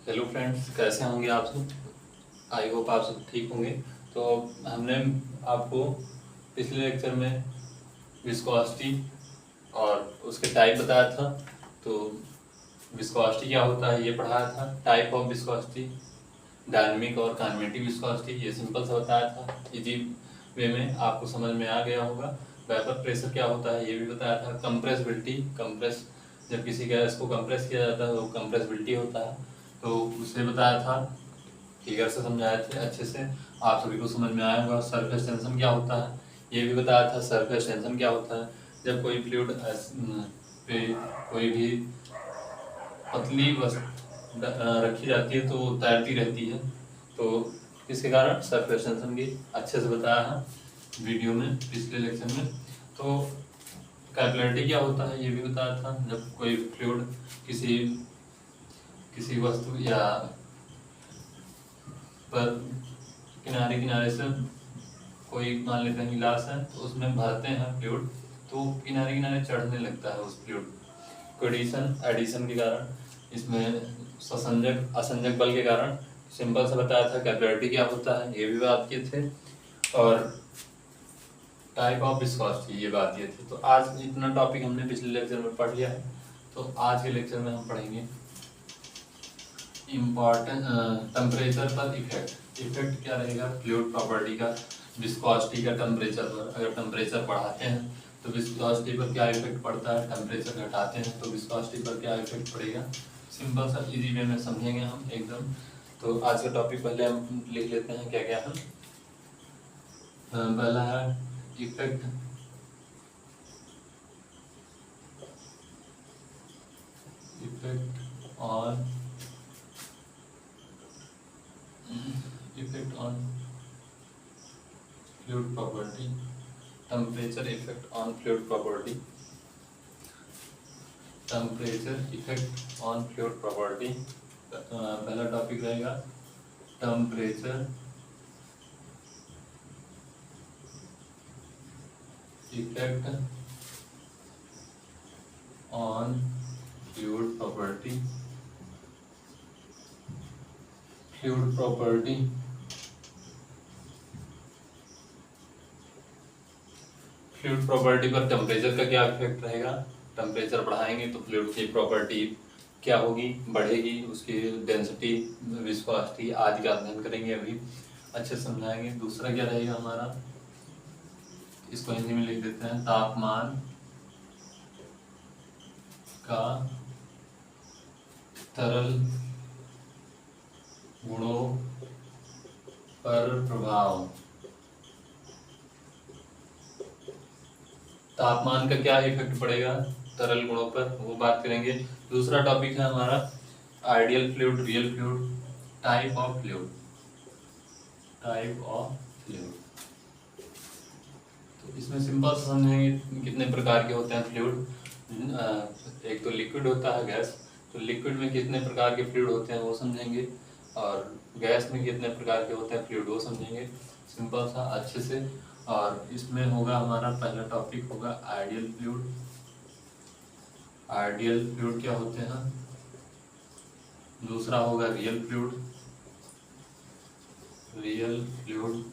Hello friends, कैसे होंगे आप सब। आई होप आप सब ठीक होंगे। तो हमने आपको पिछले लेक्चर में विस्कोसिटी और उसके टाइप बताया था। तो विस्कोसिटी क्या होता है ये पढ़ाया था, टाइप ऑफ विस्कोसिटी, डायनेमिक और काइनेमेटिक विस्कोसिटी, ये सिंपल सा बताया था। इजी वे में आपको समझ में आ गया होगा। वेपर प्रेशर क्या होता है ये भी बताया था। कंप्रेसिबिलिटी, कंप्रेस जब किसी गैस को कंप्रेस किया जाता है तो कंप्रेसिबिलिटी होता है, तो उसे बताया था। फिगर से समझाए थे अच्छे से, आप सभी को समझ में आया होगा। सरफेस टेंशन क्या होता है ये भी बताया था। सरफेस टेंशन क्या होता है, जब कोई फ्लूइड पे कोई भी पतली वस्तु रखी जाती है तो तैरती रहती है, तो इसके कारण सरफेस टेंशन भी अच्छे से बताया है वीडियो में पिछले लेक्चर में। तो कैपिलरिटी क्या होता है ये भी बताया था, जब कोई फ्लूइड किसी किसी वस्तु या पर किनारे किनारे से कोई मान लेते हैं गिलास है तो उसमें भरते हैं फ्लूइड, तो किनारे किनारे चढ़ने लगता है उस फ्लूइड। कोएडिशन, एडिशन के कारण, इसमें ससंजक असंजक बल के कारण। सिंपल सा बताया था। कैपिलरिटी क्या होता है ये भी बात किए थे, और टाइप ऑफ विस्कोसिटी ये बात किए थे। तो आज इतना टॉपिक हमने पिछले लेक्चर में पढ़ लिया है, तो आज के लेक्चर में हम पढ़ेंगे इम्पॉर्टेंट टेम्परेचर पर इफेक्ट। इफेक्ट क्या रहेगा फ्लूइड प्रॉपर्टी का विस्कोसिटी का टेम्परेचर पर। अगर टेम्परेचर बढ़ाते हैं तो विस्कोसिटी पर क्या इफेक्ट पड़ता है, टेम्परेचर घटाते हैं तो विस्कोसिटी पर क्या इफेक्ट पड़ेगा। सिंपल सा इजी वे में समझेंगे हम एकदम। तो आज का टॉपिक पहले हम लिख लेते हैं क्या क्या है। पहला है effect on effect on fluid property, temperature effect on fluid property, temperature effect on fluid property। पहला टॉपिक रहेगा temperature effect on fluid property. Fluid property fluid property पर टेम्परेचर का क्या इफेक्ट रहेगा। टेम्परेचर बढ़ाएंगे तो फ्लूइड की प्रॉपर्टी क्या होगी, बढ़ेगी, उसकी डेंसिटी, विस्कोसिटी आदि का अध्ययन करेंगे, अभी अच्छे से समझाएंगे। दूसरा क्या रहेगा हमारा, इसको हिंदी में लिख देते हैं, तापमान का तरल गुणों पर प्रभाव। तापमान का क्या इफेक्ट पड़ेगा तरल गुणों पर, वो बात करेंगे। दूसरा टॉपिक है हमारा ideal fluid, real fluid, type of fluid. Type of fluid, तो इसमें सिंपल समझेंगे कितने प्रकार के होते हैं फ्लूइड। एक तो लिक्विड होता है गैस, तो लिक्विड में कितने प्रकार के फ्लूइड होते हैं वो समझेंगे, और गैस में कितने प्रकार के होते हैं फ्लूइड वो समझेंगे सिंपल सा अच्छे से। और इसमें होगा हमारा पहला टॉपिक होगा आइडियल फ्लूइड। आइडियल फ्लूइड क्या होते हैं। दूसरा होगा रियल फ्लूइड। रियल फ्लूइड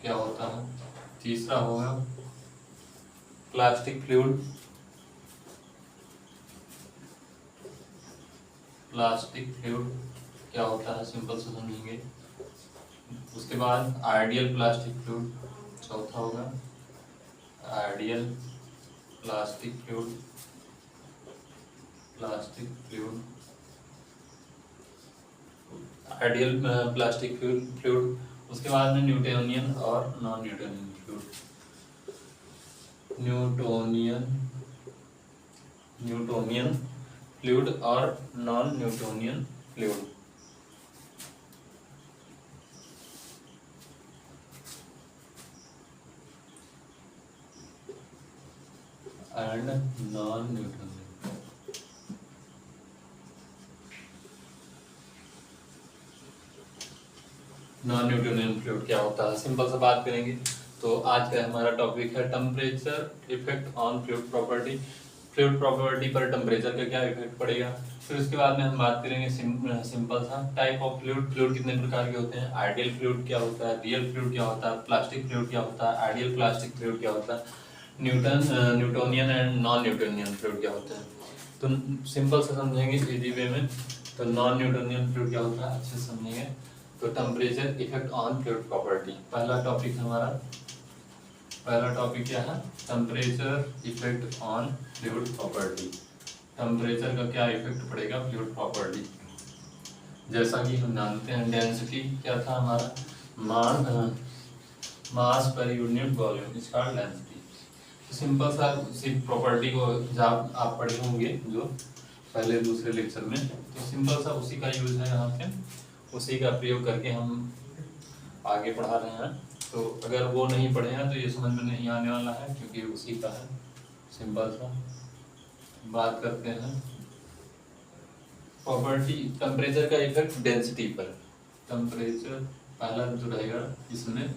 क्या होता है। तीसरा होगा प्लास्टिक फ्लूइड। प्लास्टिक फ्लूइड क्या होता है सिंपल से समझेंगे। उसके बाद आइडियल प्लास्टिक फ्लूइड, चौथा होगा ideal plastic fluid. Plastic fluid, ideal plastic fluid. उसके बाद में न्यूटोनियन और non Newtonian fluid. Newtonian fluid और non Newtonian fluid. And non Newtonian. Non Newtonian fluid क्या होता है सिंपल सा बात करेंगे। तो आज का हमारा टॉपिक है temperature effect on fluid property. Fluid property पर टेम्परेचर का क्या इफेक्ट पड़ेगा। फिर उसके बाद में हम बात करेंगे सिंपल सा टाइप ऑफ फ्लूइड। फ्लूइड कितने प्रकार के होते हैं, आइडियल फ्लूइड क्या होता है, रियल फ्लूइड क्या होता है, प्लास्टिक फ्लूइड क्या होता है, आइडियल प्लास्टिक फ्लूइड क्या होता है, Newtonian and non Newtonian fluid क्या होते हैं। तो सिंपल से समझेंगे इजी वे में। तो नॉन न्यूटोनियन फ्लूइड क्या होता है अच्छे से समझेंगे। तो temperature effect on fluid property पहला टॉपिक हमारा। पहला टॉपिक क्या है, temperature effect on fluid property. Temperature का क्या इफेक्ट पड़ेगा फ्लूइड प्रॉपर्टी। जैसा कि हम जानते हैं डेंसिटी क्या था हमारा, मास पर यूनिट वॉल्यूम इसका डेंसिटी। तो सिंपल सा उसी प्रॉपर्टी को जब आप पढ़े होंगे जो पहले दूसरे लेक्चर में, तो सिंपल सा उसी का यूज है यहाँ पे, उसी का प्रयोग करके हम आगे पढ़ा रहे हैं। तो अगर वो नहीं पढ़े हैं तो ये समझ में नहीं आने वाला है, क्योंकि उसी का है। सिंपल सा बात करते हैं प्रॉपर्टी टेम्परेचर का इफेक्ट डेंसिटी पर। टेम्परेचर पहला जो रहेगा इसमें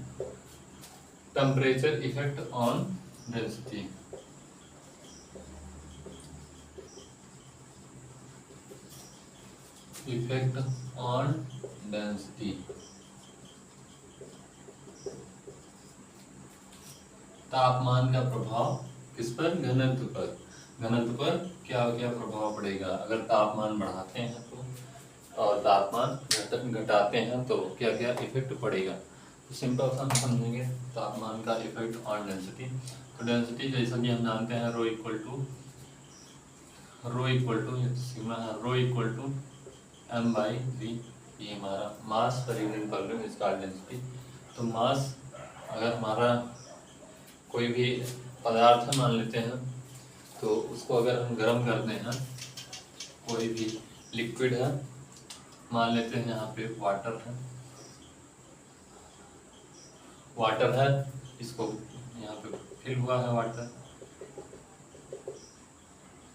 temperature effect on density. Effect on density, तापमान का प्रभाव किस पर, घनत्व पर। घनत्व पर क्या क्या प्रभाव पड़ेगा अगर तापमान बढ़ाते हैं तो, और तापमान घटाते हैं तो क्या क्या इफेक्ट पड़ेगा। तो सिंपल सा हम समझेंगे तापमान का इफेक्ट ऑन डेंसिटी। तो डेंसिटी जैसा कि हम जानते हैं रो इक्वल टू सिग्मा है, rho equal to m by v. ये हमारा मास पर यूनिट वॉल्यूम इसका डेंसिटी। तो मास अगर हमारा कोई भी पदार्थ मान लेते हैं तो उसको अगर हम गर्म करते हैं, कोई भी लिक्विड है मान लेते हैं, यहाँ पे वाटर है, इसको यहाँ पे फिल हुआ है वाटर।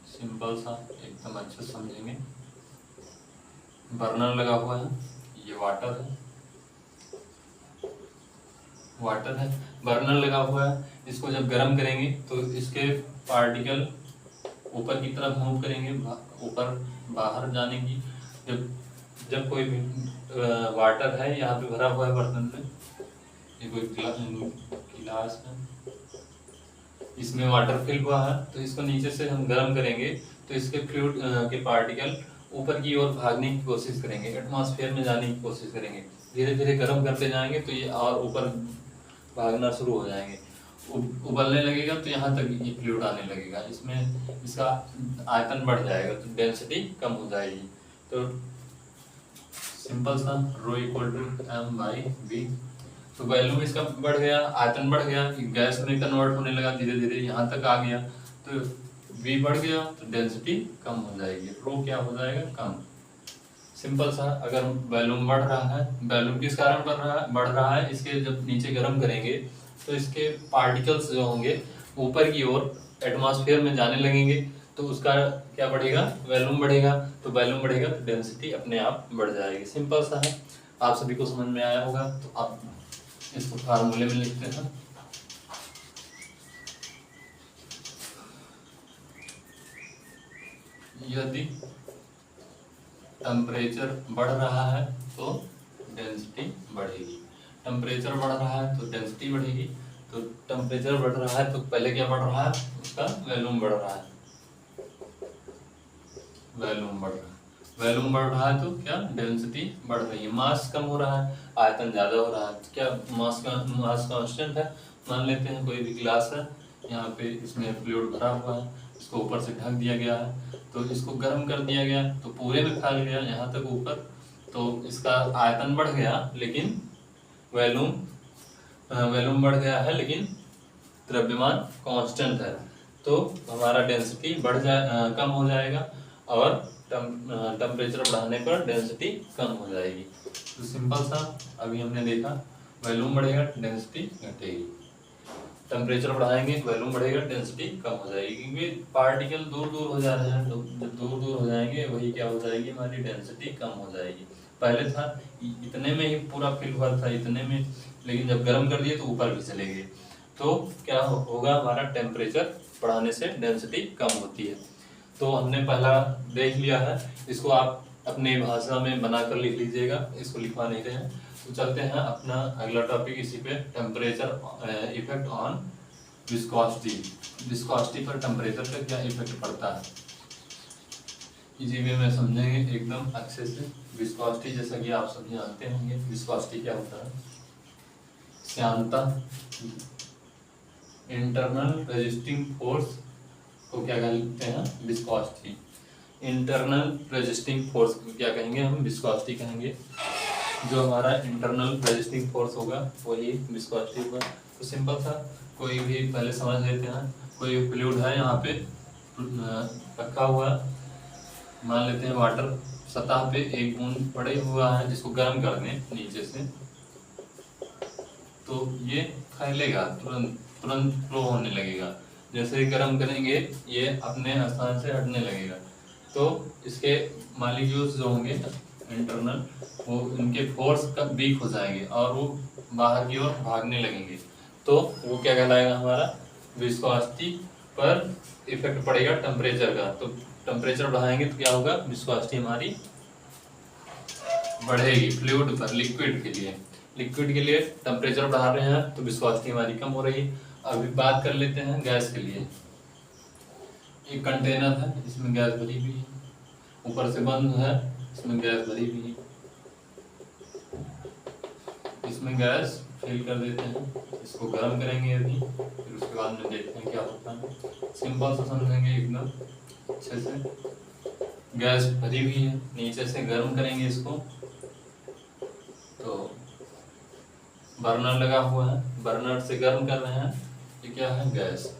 सिंपल सा एकदम अच्छे से समझेंगे। बर्नर लगा हुआ है, ये वाटर है, बर्नर लगा हुआ है। इसको जब गर्म करेंगे तो इसके पार्टिकल ऊपर की तरफ मूव करेंगे, ऊपर बाहर जाने की। जब कोई भी वाटर है यहाँ पे भरा हुआ है बर्तन में, ये कोई गिलास है, इसमें वाटर फिल हुआ है, तो इसको नीचे से हम गर्म करेंगे तो इसके फ्लूइड के पार्टिकल ऊपर की ओर भागने की कोशिश करेंगे, एटमॉस्फेयर में जाने की कोशिश करेंगे। धीरे धीरे गर्म करते जाएंगे तो ये और ऊपर भागना शुरू हो जाएंगे, उबलने लगेगा तो यहाँ तक ये फ्लूइड आने लगेगा। इसमें इसका आयतन बढ़ जाएगा तो डेंसिटी कम हो जाएगी। तो सिंपल सा rho equal to m by v. तो वॉल्यूम इसका बढ़ गया, आयतन बढ़ गया, गैस में कन्वर्ट होने लगा, धीरे धीरे यहाँ तक आ गया, तो वी बढ़ गया तो डेंसिटी कम हो जाएगी, रो क्या हो जाएगा, कम। सिंपल सा अगर वॉल्यूम बढ़ रहा है, वॉल्यूम किस कारण बढ़ रहा है, इसके जब नीचे गर्म करेंगे तो इसके पार्टिकल्स जो होंगे ऊपर की ओर एटमॉस्फेयर में जाने लगेंगे, तो उसका क्या बढ़ेगा, वॉल्यूम बढ़ेगा। तो वॉल्यूम बढ़ेगा तो डेंसिटी अपने आप बढ़ जाएगी। सिंपल सा है, आप सभी को समझ में आया होगा। तो आप इसको फार्मूले में लिखते हैं। यदि टेम्परेचर बढ़ रहा है तो डेंसिटी बढ़ेगी, टेम्परेचर बढ़ रहा है तो डेंसिटी बढ़ेगी। तो टेम्परेचर बढ़ रहा है तो पहले क्या बढ़ रहा है, उसका वॉल्यूम बढ़ रहा है, वॉल्यूम बढ़ रहा है, वॉल्यूम बढ़ रहा है तो क्या डेंसिटी बढ़ रही है। मास कम हो रहा है, आयतन ज्यादा हो रहा है, तो क्या मास कांस्टेंट है। मान लेते हैं कोई भी गिलास है, यहाँ पे इसमें फ्लूइड भरा हुआ है, इसको ऊपर से ढक दिया गया है, तो इसको गर्म कर दिया गया तो पूरे में फैल गया यहाँ तक ऊपर, तो इसका आयतन बढ़ गया लेकिन वॉल्यूम बढ़ गया है, लेकिन द्रव्यमान कांस्टेंट है। तो हमारा डेंसिटी कम हो जाएगा, और टेम्परेचर बढ़ाने पर डेंसिटी कम हो जाएगी। तो सिंपल सा अभी हमने देखा, वॉल्यूम बढ़ेगा डेंसिटी घटेगी, टेम्परेचर बढ़ाएंगे वॉल्यूम बढ़ेगा डेंसिटी कम हो जाएगी, क्योंकि पार्टिकल दूर दूर हो जा रहे हैं। जब दूर दूर हो जाएंगे वही क्या हो जाएगी, हमारी डेंसिटी कम हो जाएगी। पहले था इतने में ही पूरा फिल हुआ था, इतने में, लेकिन जब गर्म कर दिए तो ऊपर भी चले गए, तो क्या होगा, हमारा टेम्परेचर बढ़ाने से डेंसिटी कम होती है। तो हमने पहला देख लिया है, इसको आप अपनी भाषा में बनाकर लिख लीजिएगा, इसको लिखवा नहीं रहे हैं। तो चलते हैं अपना अगला टॉपिक इसी पे, temperature effect on viscosity. Viscosity पर टेम्परेचर का क्या इफेक्ट पड़ता है, इसी वे में समझेंगे एकदम अच्छे से। विस्कोसिटी जैसा कि आप सब जानते होंगे, विस्कोसिटी क्या होता है, श्यानता, इंटरनल रेजिस्टिंग फोर्स को क्या कहते हैं, विस्कोसिटी। इंटरनल रेजिस्टिंग फोर्स को क्या कहेंगे हम, विस्कोसिटी कहेंगे। जो हमारा इंटरनल रेजिस्टिंग फोर्स होगा वही विस्कोसिटी होगा। तो सिंपल सा, कोई भी पहले समझ लेते हैं, कोई फ्लूइड है यहाँ पे रखा हुआ, मान लेते हैं वाटर, सतह पे एक बूंद पड़े हुआ है जिसको गर्म कर दें नीचे से, तो ये फैलेगा, तुरंत तुरंत फ्लो होने लगेगा। जैसे ही गर्म करेंगे ये अपने स्थान से हटने लगेगा। तो इसके मॉलिक्यूल्स जो होंगे इंटरनल, वो इनके फोर्स का वीक हो जाएंगे और वो बाहर की ओर भागने लगेंगे। तो वो क्या कहलाएगा, हमारा विस्कोसिटी पर इफेक्ट पड़ेगा टेम्परेचर का। तो टेम्परेचर बढ़ाएंगे तो क्या होगा, विस्कोसिटी हमारी बढ़ेगी। फ्लूइड पर, लिक्विड के लिए टेम्परेचर बढ़ा रहे हैं तो विस्कोसिटी हमारी कम हो रही है। अभी बात कर लेते हैं गैस के लिए। एक कंटेनर है, इसमें गैस भरी हुई है, ऊपर से बंद है, इसमें गैस भरी हुई है, इसमें गैस फिल कर देते हैं, इसको गर्म करेंगे अभी, फिर उसके बाद में देखते हैं क्या होता है। सिंपल से समझेंगे एकदम अच्छे से। गैस भरी हुई है, नीचे से गर्म करेंगे इसको, तो बर्नर लगा हुआ है, बर्नर से गर्म कर रहे हैं। ये क्या है, गैस।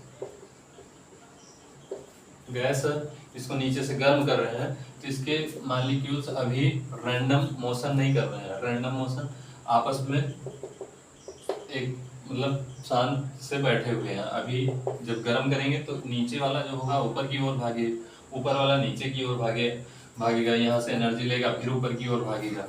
इसको नीचे से गर्म कर रहे हैं तो इसके मॉलिक्यूल्स अभी रैंडम मोशन नहीं कर रहे हैं। रैंडम मोशन आपस में एक मतलब शांत से बैठे हुए हैं। अभी जब गर्म करेंगे तो नीचे वाला जो होगा ऊपर की ओर भागे, ऊपर वाला नीचे की ओर भागेगा, यहाँ से एनर्जी लेगा, फिर ऊपर की ओर भागेगा।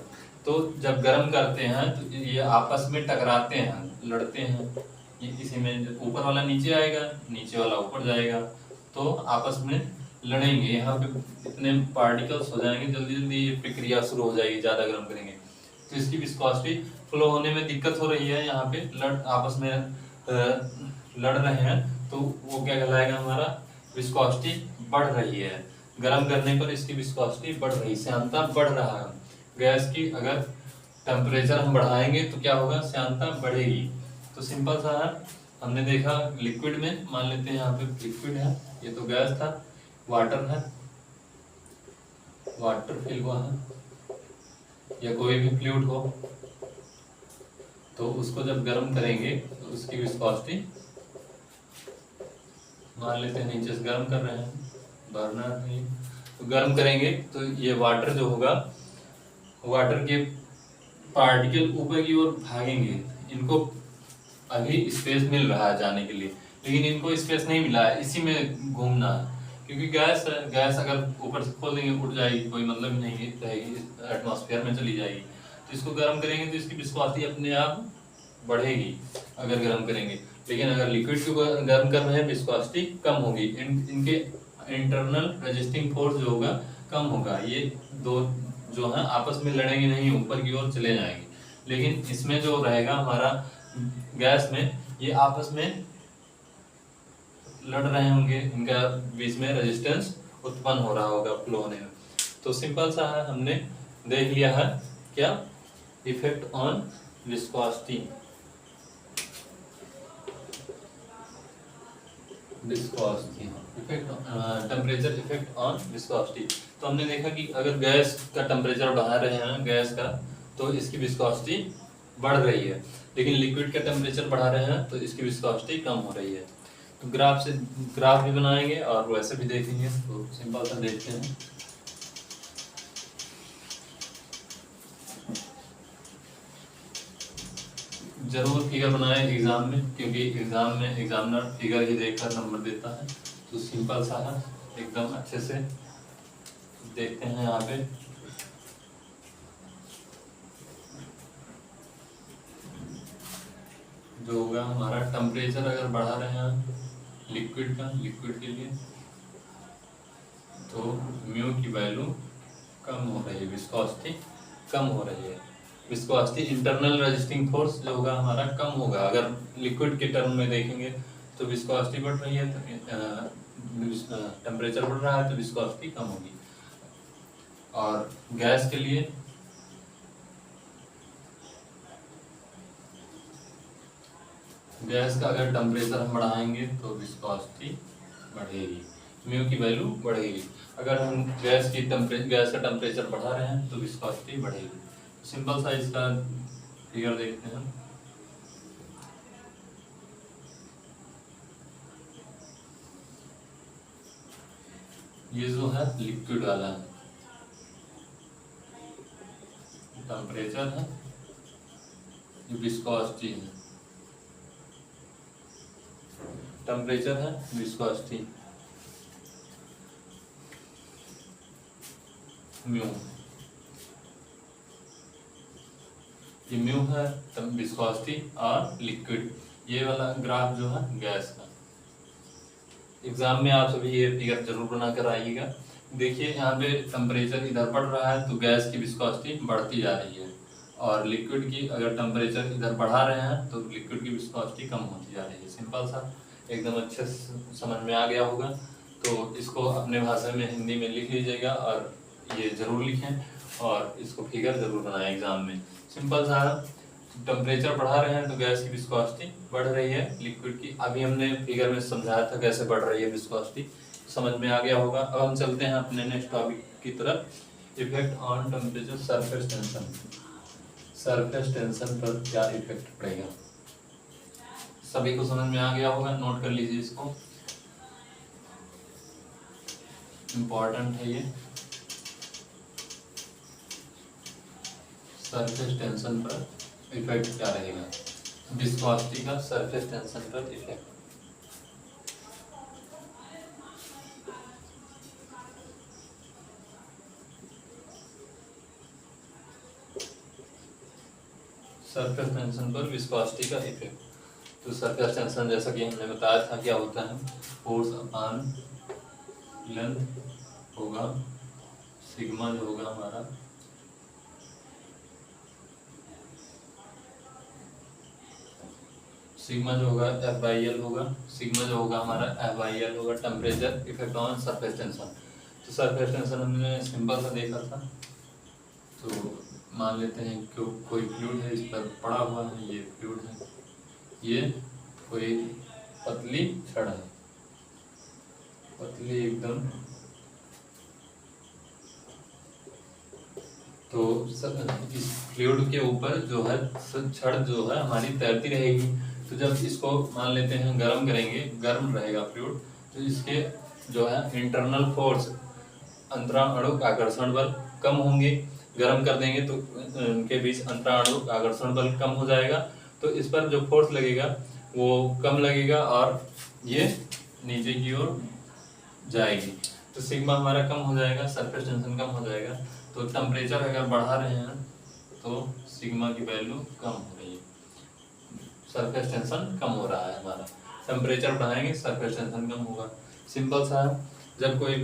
तो जब गर्म करते हैं तो ये आपस में टकराते हैं, लड़ते हैं। इसी में ऊपर वाला नीचे आएगा, नीचे वाला ऊपर जाएगा, तो आपस में लड़ेंगे। यहाँ पे इतने पार्टिकल्स हो जाएंगे, जल्दी जल्दी ये प्रक्रिया शुरू हो जाएगी ज़्यादा गर्म करेंगे तो इसकी विस्कोसिटी फ्लो होने में दिक्कत हो रही है। यहाँ पे आपस में लड़ रहे हैं तो वो क्या कहलाएगा, हमारा विस्कोसिटी बढ़ रही है। गर्म करने पर इसकी विस्कोसिटी बढ़ रही, श्यानता बढ़ रहा है। गैस की अगर टेम्परेचर हम बढ़ाएंगे तो क्या होगा, श्यानता बढ़ेगी। तो सिंपल सा है, हमने देखा लिक्विड में, मान लेते हैं यहाँ पे लिक्विड है, ये तो गैस था, वाटर है, वाटर फिल हुआ है या कोई भी फ्लूइड हो, तो उसको जब गर्म करेंगे तो उसकी विस्कोसिटी, मान लेते हैं नीचे से गर्म कर रहे हैं, बर्नर में तो गर्म करेंगे तो ये वाटर जो होगा, वाटर के पार्टिकल ऊपर की ओर भागेंगे। इनको अभी स्पेस मिल रहा है जाने के लिए, लेकिन इनको स्पेस नहीं मिला है, इसी में घूमना है। क्योंकि गैस अगर ऊपर से खोल देंगे उड़ जाएगी, कोई मतलब ही नहीं रहेगी, एटमॉस्फेयर में चली जाएगी। तो इसको गर्म करेंगे तो इसकी विस्कोसिटी अपने आप बढ़ेगी अगर गर्म करेंगे। लेकिन अगर लिक्विड को गर्म कर रहे हैं विस्कोसिटी कम होगी। इनके इंटरनल रेजिस्टिंग फोर्स जो होगा कम होगा। ये दो जो है आपस में लड़ेंगे नहीं, ऊपर की ओर चले जाएंगे। लेकिन इसमें जो रहेगा हमारा गैस में, ये आपस में लड़ रहे होंगे, इनका बीच में रेजिस्टेंस उत्पन्न हो रहा होगा फ्लो होने में। तो सिंपल सा है, हमने देख लिया है क्या, effect on viscosity. Effect temperature effect on viscosity. तो हमने देखा कि अगर गैस का टेम्परेचर बढ़ा रहे हैं गैस का, तो इसकी विस्कोसिटी बढ़ रही है। लेकिन लिक्विड का टेम्परेचर बढ़ा रहे हैं तो इसकी विस्कोसिटी कम हो रही है। तो ग्राफ भी बनाएंगे और वैसे भी देखेंगे। तो सिंपल सा देखते हैं, जरूर फिगर बनाए एग्जाम में, क्योंकि एग्जाम में एग्जामिनर फिगर ही देखकर नंबर देता है। तो सिंपल सा है, एकदम अच्छे से देखते हैं। यहाँ पे जो होगा हमारा टेम्परेचर अगर बढ़ा रहे हैं लिक्विड के लिए तो म्यू की वैल्यू कम हो रही है, विस्कोसिटी कम हो रही है। विस्कोसिटी इंटरनल रेजिस्टिंग फोर्स जो होगा हमारा कम होगा। अगर लिक्विड के टर्म में देखेंगे तो विस्कोसिटी बढ़ रही है, तो टेम्परेचर बढ़ रहा है तो विस्कोसिटी कम होगी। और गैस के लिए गैस का अगर टेम्परेचर हम बढ़ाएंगे तो विस्कोसिटी बढ़ेगी, म्यू की वैल्यू बढ़ेगी। अगर हम गैस का टेम्परेचर बढ़ा रहे हैं तो विस्कोसिटी बढ़ेगी। सिंपल सा इसका फिगर देखते हैं। ये जो है लिक्विड वाला टेम्परेचर है, ये विस्कोसिटी है, टेम्परेचर है विस्कोसिटी म्यू, ये म्यू है विस्कोसिटी और लिक्विड। ये वाला ग्राफ जो है गैस का। एग्जाम में आप सभी ये फिगर जरूर बना कर आइएगा। देखिए यहाँ पे टेम्परेचर इधर बढ़ रहा है तो गैस की विस्कोसिटी बढ़ती जा रही है, और लिक्विड की अगर टेम्परेचर इधर बढ़ा रहे हैं तो लिक्विड की विस्कोसिटी कम होती जा रही है। सिंपल सा, एकदम अच्छे से समझ में आ गया होगा। तो इसको अपने भाषा में हिंदी में लिख लीजिएगा और ये जरूर लिखें, और इसको फिगर जरूर बनाएं एग्जाम में। सिंपल सा, टेम्परेचर बढ़ा रहे हैं तो गैस की विस्कोसिटी बढ़ रही है, लिक्विड की। अभी हमने फिगर में समझाया था कैसे बढ़ रही है विस्कोसिटी, समझ में आ गया होगा। अब हम चलते हैं अपने नेक्स्ट टॉपिक की तरफ। Effect on temperature surface tension. Surface tension पर क्या इफेक्ट पड़ेगा, सभी को समझ में आ गया होगा। नोट कर लीजिए इसको, इम्पोर्टेंट है ये। सरफेस टेंशन पर इफेक्ट क्या रहेगा, विस्कोसिटी का सरफेस टेंशन पर इफेक्ट। सरफेस टेंशन पर विस्कोसिटी का इफेक्ट। तो सरफेस टेंशन जैसा कि हमने बताया था क्या होता है, फोर्स अपॉन लेंथ होगा, सिग्मा जो होगा हमारा सिग्मा जो होगा F/L होगा, सिग्मा जो होगा हमारा F/L होगा, temperature effect on surface tension. तो सरफेस टेंशन हमने सिंपल सा देखा था। तो मान लेते हैं कि कोई फ्लूइड है, इस पर पड़ा हुआ है, ये फ्लूइड है, ये कोई पतली छड़ है, पतली एकदम। तो इस फ्लूइड के ऊपर जो है छड़ जो है हमारी तैरती रहेगी। तो जब इसको मान लेते हैं गर्म करेंगे, गर्म रहेगा फ्लूइड, तो इसके जो है इंटरनल फोर्स, अंतराणु आकर्षण बल कम होंगे। गर्म कर देंगे तो उनके बीच अंतराणु आकर्षण बल कम हो जाएगा, तो इस पर जो फोर्स लगेगा वो कम लगेगा और ये नीचे की ओर जाएगी। तो सिग्मा हमारा कम हो जाएगा, सरफेस टेंशन कम हो जाएगा। तो टेम्परेचर अगर बढ़ा रहे हैं तो सिग्मा की वैल्यू कम हो रही है, सरफेस टेंशन कम हो रहा है हमारा। टेम्परेचर बढ़ाएंगे सरफेस टेंशन कम होगा। सिंपल सा है, जब कोई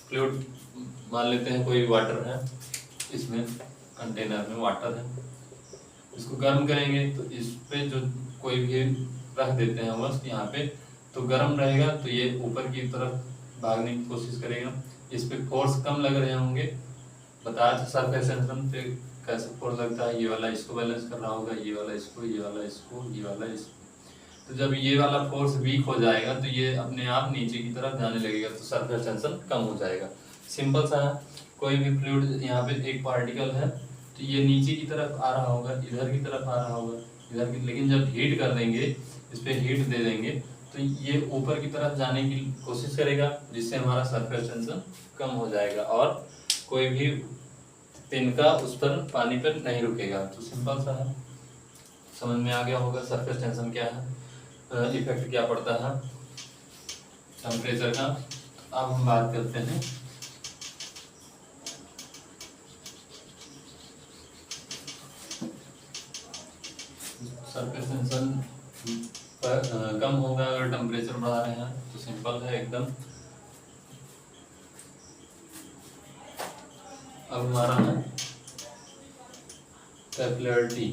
फ्लूइड मान लेते हैं कोई वाटर है, इसमें कंटेनर में वाटर है, इसको गर्म करेंगे तो इस पे जो कोई भी रख देते हैं वस्तु यहाँ पे, तो गर्म रहेगा तो ये ऊपर की तरफ भागने की कोशिश करेगा। इस पे फोर्स कम लग रहे होंगे, बताया था सरफेस टेंशन पे कैसे फोर्स लगता है। ये वाला इसको बैलेंस कर रहा होगा, ये वाला इसको, ये वाला इसको, ये वाला इसको। तो जब ये वाला फोर्स वीक हो जाएगा तो ये अपने आप नीचे की तरफ जाने लगेगा, तो सरफेस टेंशन कम हो जाएगा। सिंपल सा है, कोई भी फ्लूइड यहाँ पे एक पार्टिकल है तो ये नीचे की तरफ आ रहा होगा, इधर की तरफ आ रहा होगा, इधर की, लेकिन जब हीट कर देंगे, इस पे हीट दे देंगे तो ये ऊपर की तरफ जाने की कोशिश करेगा, जिससे हमारा सरफेस टेंशन कम हो जाएगा और कोई भी तिनका उस पर पानी पर नहीं रुकेगा। तो सिंपल सा है, समझ में आ गया होगा सरफेस टेंशन क्या है, इफेक्ट क्या पड़ता है टेम्परेचर का। अब हम बात करते हैं सरफेस टेंशन पर कम होगा अगर टेम्परेचर बढ़ा रहे हैं, तो सिंपल है एकदम। अब हमारा है कैपिलरिटी।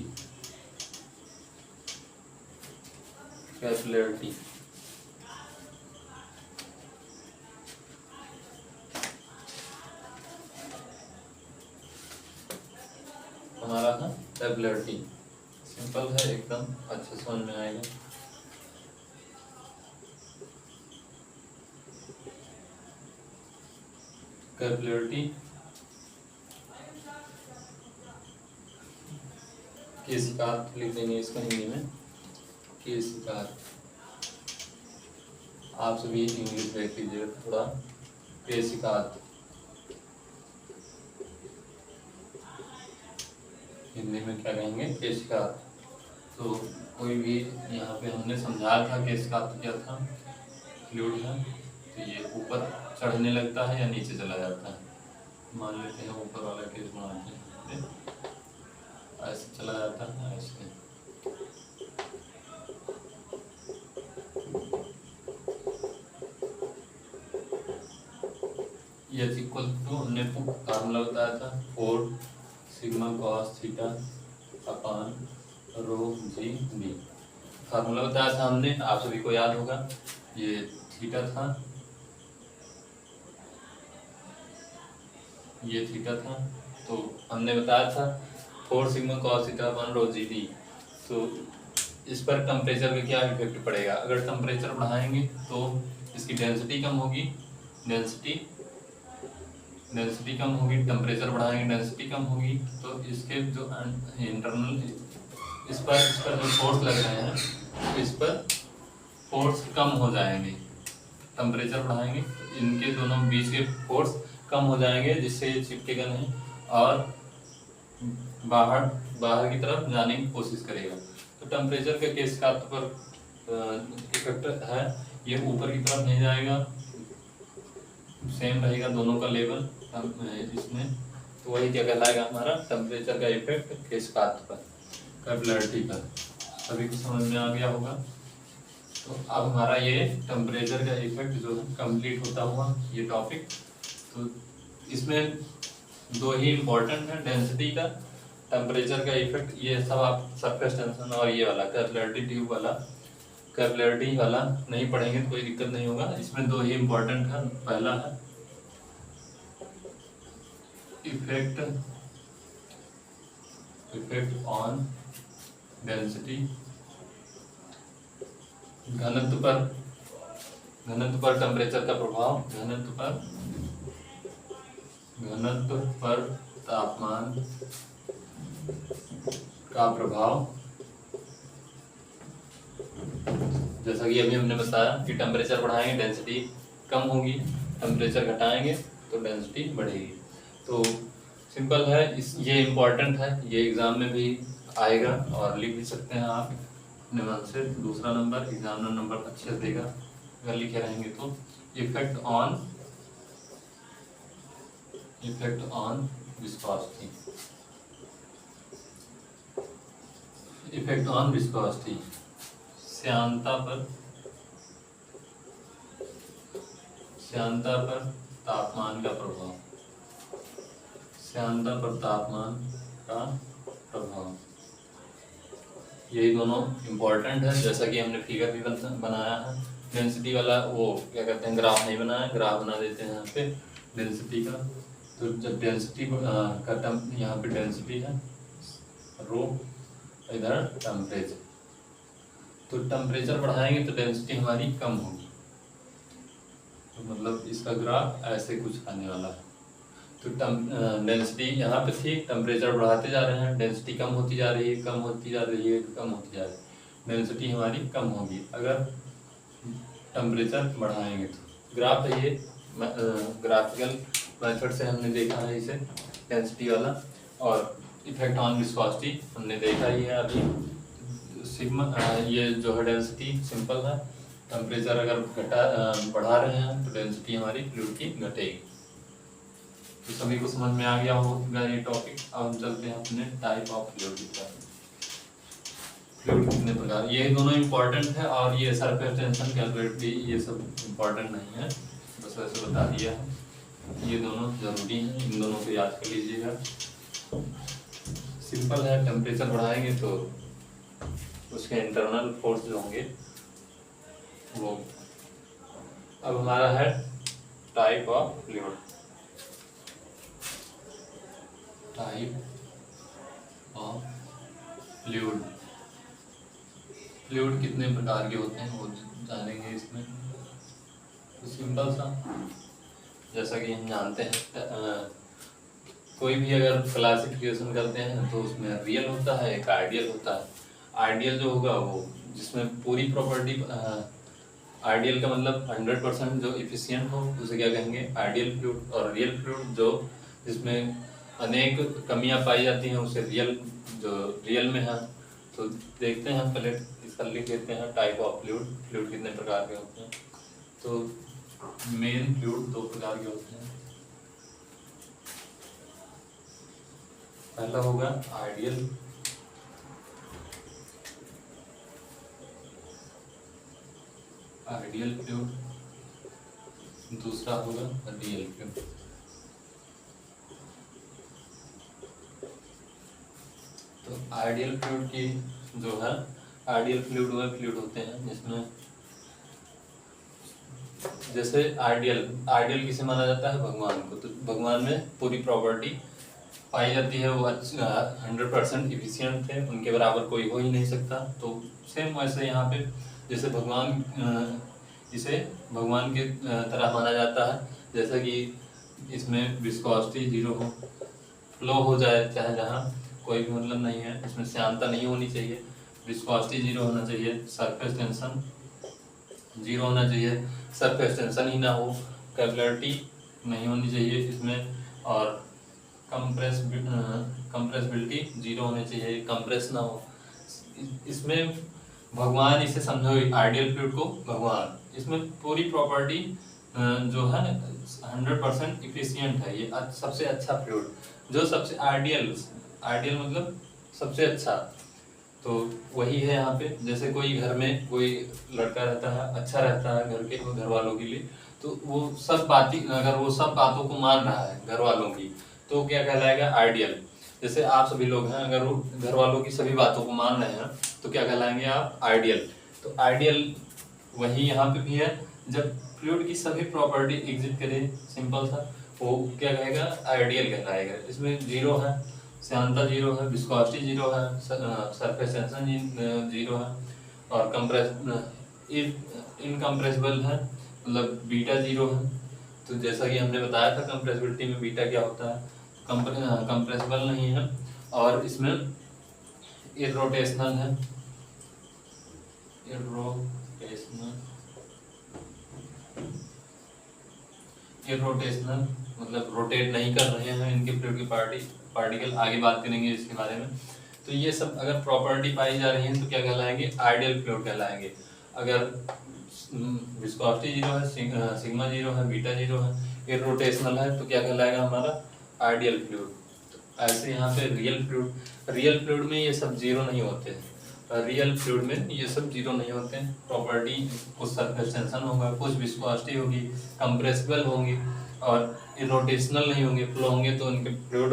हमारा है कैपिलरिटी, सिंपल है एकदम, अच्छे समझ में आएगा। कैपिलरिटी केशिकार्थ लिख देंगे इसको हिंदी में, केशिकार्थ। आप सभी इंग्लिश देख लीजिएगा थोड़ा। केशिकार्थ हिंदी में क्या कहेंगे? केशिकार्थ। तो कोई भी यहाँ पे हमने समझाया था केशिकार्थ क्या था, फ्लूइड है, तो ये ऊपर चढ़ने लगता है या नीचे चला जाता है। मान लेते हैं ऊपर वाला केस बनाते हैं, ऐसे चला जाता है, ऐसे। ये इक्वल टू हमने फार्मूला बताया था 4 सिग्मा कॉस थीटा अपान रो जी बी। फार्मूला बताया था हमने, आप सभी को याद होगा। ये थीटा था, ये थीटा था, तो हमने बताया था 4 सिग्मा कॉस थीटा अपान रो जी बी। तो इस पर टेम्परेचर का क्या इफेक्ट पड़ेगा? अगर टेम्परेचर बढ़ाएंगे तो इसकी डेंसिटी कम होगी, डेंसिटी कम होगी, टेम्परेचर बढ़ाएंगे डेंसिटी कम होगी, तो इसके जो इंटरनल इस पर जो फोर्स लग रहे हैं, तो इस पर फोर्स कम हो जाएंगे। टेम्परेचर बढ़ाएंगे तो इनके दोनों बीच के फोर्स कम हो जाएंगे, जिससे ये चिपकेगा नहीं और बाहर की तरफ जाने की कोशिश करेगा। तो टेम्परेचर के केस का पर इफेक्ट है, ये ऊपर की तरफ नहीं जाएगा, सेम रहेगा दोनों का लेवल इसमें। तो वही क्या कहलाएगा? हमारा टेम्परेचर का इफेक्ट केस पर, कैपिलरिटी पर। सभी को समझ में आ गया होगा। तो अब हमारा ये टेम्परेचर का इफेक्ट जो है कंप्लीट होता हुआ ये टॉपिक। तो इसमें दो ही इम्पोर्टेंट है, डेंसिटी का, टेम्परेचर का इफेक्ट, ये सब आप सरफेस टेंशन और ये वाला कैपिलरिटी ट्यूब वाला, कैपिलरिटी वाला नहीं पढ़ेंगे तो कोई दिक्कत नहीं होगा। इसमें दो ही इम्पोर्टेंट है। पहला है इफेक्ट ऑन डेंसिटी, घनत्व पर टेम्परेचर का प्रभाव, घनत्व पर तापमान का प्रभाव। जैसा कि अभी हमने बताया कि टेम्परेचर बढ़ाएंगे डेंसिटी कम होगी, टेम्परेचर घटाएंगे तो डेंसिटी बढ़ेगी। तो सिंपल है, ये इम्पोर्टेंट है, ये एग्जाम में भी आएगा और लिख भी सकते हैं आप अपने मन से। दूसरा नंबर एग्जामिनर नंबर अच्छे से देगा अगर लिखे रहेंगे तो। Effect on viscosity, effect on viscosity, श्यानता पर तापमान का प्रभाव, श्यानता पर तापमान का प्रभाव। यही दोनों इम्पोर्टेंट है। जैसा कि हमने फिगर भी बनाया है, डेंसिटी वाला वो क्या कहते हैं, ग्राफ नहीं बनाया, ग्राफ बना देते हैं यहाँ पे डेंसिटी का। तो जब डेंसिटी का टर्म, यहाँ पे डेंसिटी है रो, इधर टेम्परेचर, तो टेम्परेचर बढ़ाएंगे तो डेंसिटी हमारी कम होगी। तो मतलब इसका ग्राफ ऐसे कुछ आने वाला है। तो डेंसिटी यहाँ पे थी, टेम्परेचर बढ़ाते जा रहे हैं, डेंसिटी कम होती जा रही है, कम होती जा रही है, कम होती जा रही है, डेंसिटी हमारी कम होगी अगर टेम्परेचर बढ़ाएंगे तो। ग्राफ है ये, ग्राफिकल मेथड से हमने देखा है इसे, डेंसिटी वाला। और इफेक्ट ऑन विस्कोसिटी हमने देखा ही है अभी। सिग्मा ये जो है डेंसिटी सिंपल है, टेम्परेचर अगर बढ़ा रहे हैं तो डेंसिटी हमारी फ्लूइड की घटेगी। तो सभी को समझ में आ गया होगा ये टॉपिक। अब हम चलते हैं अपने टाइप ऑफ फ्लूइड की तरफ। फ्लूइड कितने प्रकार, ये दोनों इम्पोर्टेंट है और ये सरफेस टेंशन कैलकुलेट भी ये सब इम्पोर्टेंट नहीं है, बस वैसे बता दिया है। ये दोनों जरूरी हैं, इन दोनों को याद कर लीजिएगा। सिंपल है, टेम्परेचर बढ़ाएंगे तो उसके इंटरनल फोर्स जो होंगे वो। अब हमारा है type of fluid. Type of fluid, fluid कितने प्रकार के होते हैं वो जानेंगे इसमें। तो सिंपल सा, जैसा कि हम जानते हैं कोई भी अगर क्लासिफिकेशन करते हैं तो उसमें रियल होता है, एक आइडियल होता है। आइडियल जो होगा वो जिसमें पूरी प्रॉपर्टी, आइडियल का मतलब 100% जो इफिशिएंट हो उसे क्या कहेंगे, आइडियल फ्लूइड। और रियल फ्लूइड जो जिसमें अनेक कमियां पाई जाती हैं उसे रियल, जो रियल में है। तो देखते हैं, हम पहले इसका लिख लेते हैं टाइप ऑफ फ्लूइड। फ्लूइड कितने प्रकार के होते हैं, तो मेन फ्लूइड 2 प्रकार के होते हैं। पहला होगा आइडियल, आइडियल फ्लूइड, दूसरा होगा रियल फ्लूइड। तो आइडियल फ्लूइड की जो है, आइडियल फ्लूइड वह फ्लूइड होते हैं जिसमें, जैसे आइडियल, आइडियल किसे माना जाता है, भगवान को। तो भगवान में पूरी प्रॉपर्टी पाई जाती है, वो 100% इफिशिएंट थे, उनके बराबर कोई हो ही नहीं सकता। तो सेम वैसे यहाँ पे जैसे भगवान, इसे भगवान के तरह माना जाता है। जैसा कि इसमें विस्कोसिटी 0 हो, फ्लो हो जाए चाहे जहाँ, कोई भी मतलब नहीं है, इसमें श्यानता नहीं होनी चाहिए, विस्कोसिटी 0 होना चाहिए, सरफेस टेंशन 0 होना चाहिए, सरफेस टेंशन ही ना हो, कैपिलरिटी नहीं होनी चाहिए इसमें, और कंप्रेसिबिलिटी 0 होनी चाहिए, कंप्रेस ना हो। इसमें भगवान, इसे समझो आइडियल फ्लूइड को भगवान, इसमें पूरी प्रॉपर्टी जो है 100% इफिशिएंट है, ये सबसे अच्छा फ्लूइड, जो सबसे आइडियल, आइडियल मतलब सबसे अच्छा। तो वही है यहाँ पे। जैसे कोई घर में कोई लड़का रहता है, अच्छा रहता है घर वालों के लिए, तो वो सब बातें, अगर वो सब बातों को मान रहा है घर वालों की, तो क्या कहलाएगा, आइडियल। जैसे आप सभी लोग हैं, अगर वो घर वालों की सभी बातों को मान रहे हैं तो क्या कहलाएंगे आप, आइडियल। तो आइडियल वही यहाँ पे भी है, जब फ्लूइड की सभी प्रॉपर्टी एग्जिस्ट करे, सिंपल सा, वो क्या कहेगा, आइडियल कहलाएगा। इसमें 0 है, श्यानता 0 है, विस्कोसिटी 0 है, सरफेस टेंशन 0 है, और इनकम्प्रेसिबल है, मतलब बीटा 0 है। तो जैसा कि हमने बताया था कंप्रेसिबिलिटी में बीटा क्या होता है, कंप्रेसिबल नहीं है, और इसमें इरोटेशनल है, इरोटेशनल मतलब रोटेट नहीं कर रहे हैं इनके फ्लूइड की पार्टिकल, आगे बात करेंगे इसके बारे में। तो ये सब अगर प्रॉपर्टी पाई जा रही है तो क्या कहलाएंगे, आइडियल फ्लूइड कहलाएंगे। अगर विस्कोसिटी 0 है, सिग्मा 0 है, बीटा 0 है, इरोटेशनल है, तो क्या कहलाएगा हमारा, आइडियल फ्लूइड। ऐसे यहाँ पे रियल फ्लूइड, रियल फ्लूइड में ये सब 0 नहीं होते हैं, रियल फ्लूइड में ये सब 0 नहीं होते हैं। प्रॉपर्टी, कुछ सरफेस टेंशन होगा, कुछ विस्कोसिटी होगी, कंप्रेसिबल होंगी, और इरोटेशनल नहीं होंगे, फ्लो होंगे तो उनके फ्लूइड,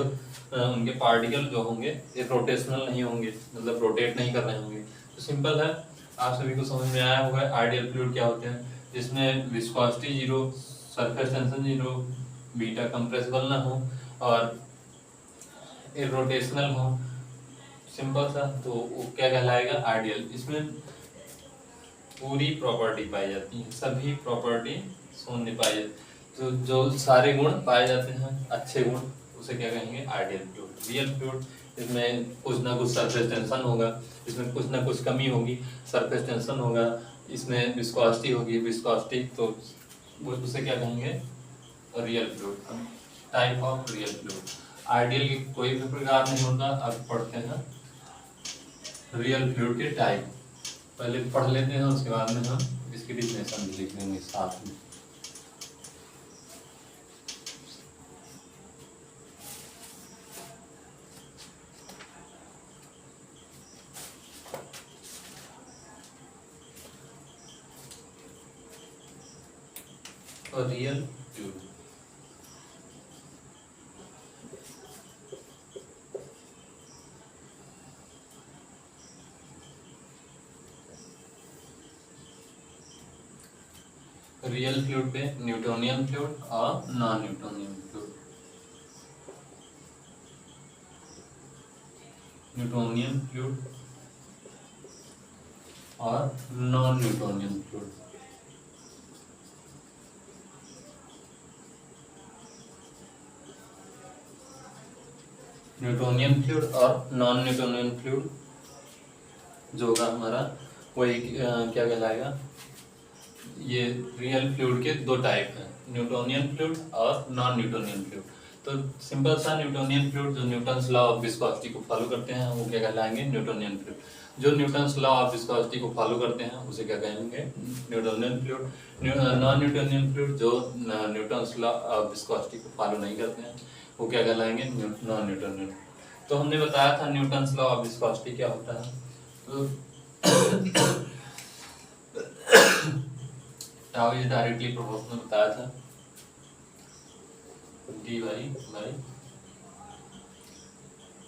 उनके पार्टिकल जो होंगे इरोटेशनल नहीं होंगे, मतलब रोटेट नहीं कर रहे होंगे। तो सिंपल है, आप सभी को समझ में आया होगा आइडियल फ्लूइड क्या होते हैं, जिसमें viscosity 0, surface tension 0, beta compressible ना हो, और इरोटेशनल हो, सिंपल सा, तो वो क्या कहलाएगा, आइडियल। इसमें पूरी प्रॉपर्टी पाई जाती है, सभी प्रॉपर्टी शून्य पाई जाती, तो जो सारे गुण पाए जाते हैं अच्छे गुण, उसे क्या कहेंगे, आइडियल फ्लूइड। रियल फ्लूइड, इसमें कुछ ना कुछ सरफेस टेंशन होगा, इसमें कुछ ना कुछ कमी होगी, सरफेस टेंशन होगा, इसमें विस्कोसिटी होगी, विस्कोसिटी, तो उसे क्या कहेंगे, real fluid. Type of real fluid, ideal की कोई भी प्रकार नहीं होता। अब पढ़ते हैं रियल फ्लूइड के टाइप, पहले पढ़ लेते हैं, उसके बाद में हम इसकी डिफिनेशन भी लिख लेंगे साथ में। Real fluid. रियल फ्लूइड पे न्यूटोनियन फ्लूइड और non Newtonian fluid. Newtonian fluid और non Newtonian fluid. Newtonian fluid और नॉन न्यूटोनियन फ्लूइड जो होगा हमारा वही क्या कहलाएगा, ये रियल फ्लूइड के दो टाइप हैं, न्यूटोनियन फ्लूइड और नॉन न्यूटोनियन फ्लूइड। तो सिंपल सा न्यूटोनियन फ्लूइड जो न्यूटन्स लॉ ऑफ विस्कोसिटी को फॉलो करते हैं वो क्या कहलाएंगे, न्यूटोनियन फ्लूइड। जो न्यूटन्स लॉ ऑफ विस्कोसिटी को फॉलो करते हैं उसे क्या कहेंगे, Newtonian fluid. Non Newtonian fluid जो न्यूटन्स लॉ ऑफ विस्कोसिटी को फॉलो नहीं करते हैं वो क्या कहलाएंगे, नॉन न्यूटोनियन। तो हमने बताया था न्यूटन्स लॉ ऑफ विस्कोसिटी क्या होता है, तो टाउ इज डायरेक्टली प्रोपोर्शनल बताया था d y by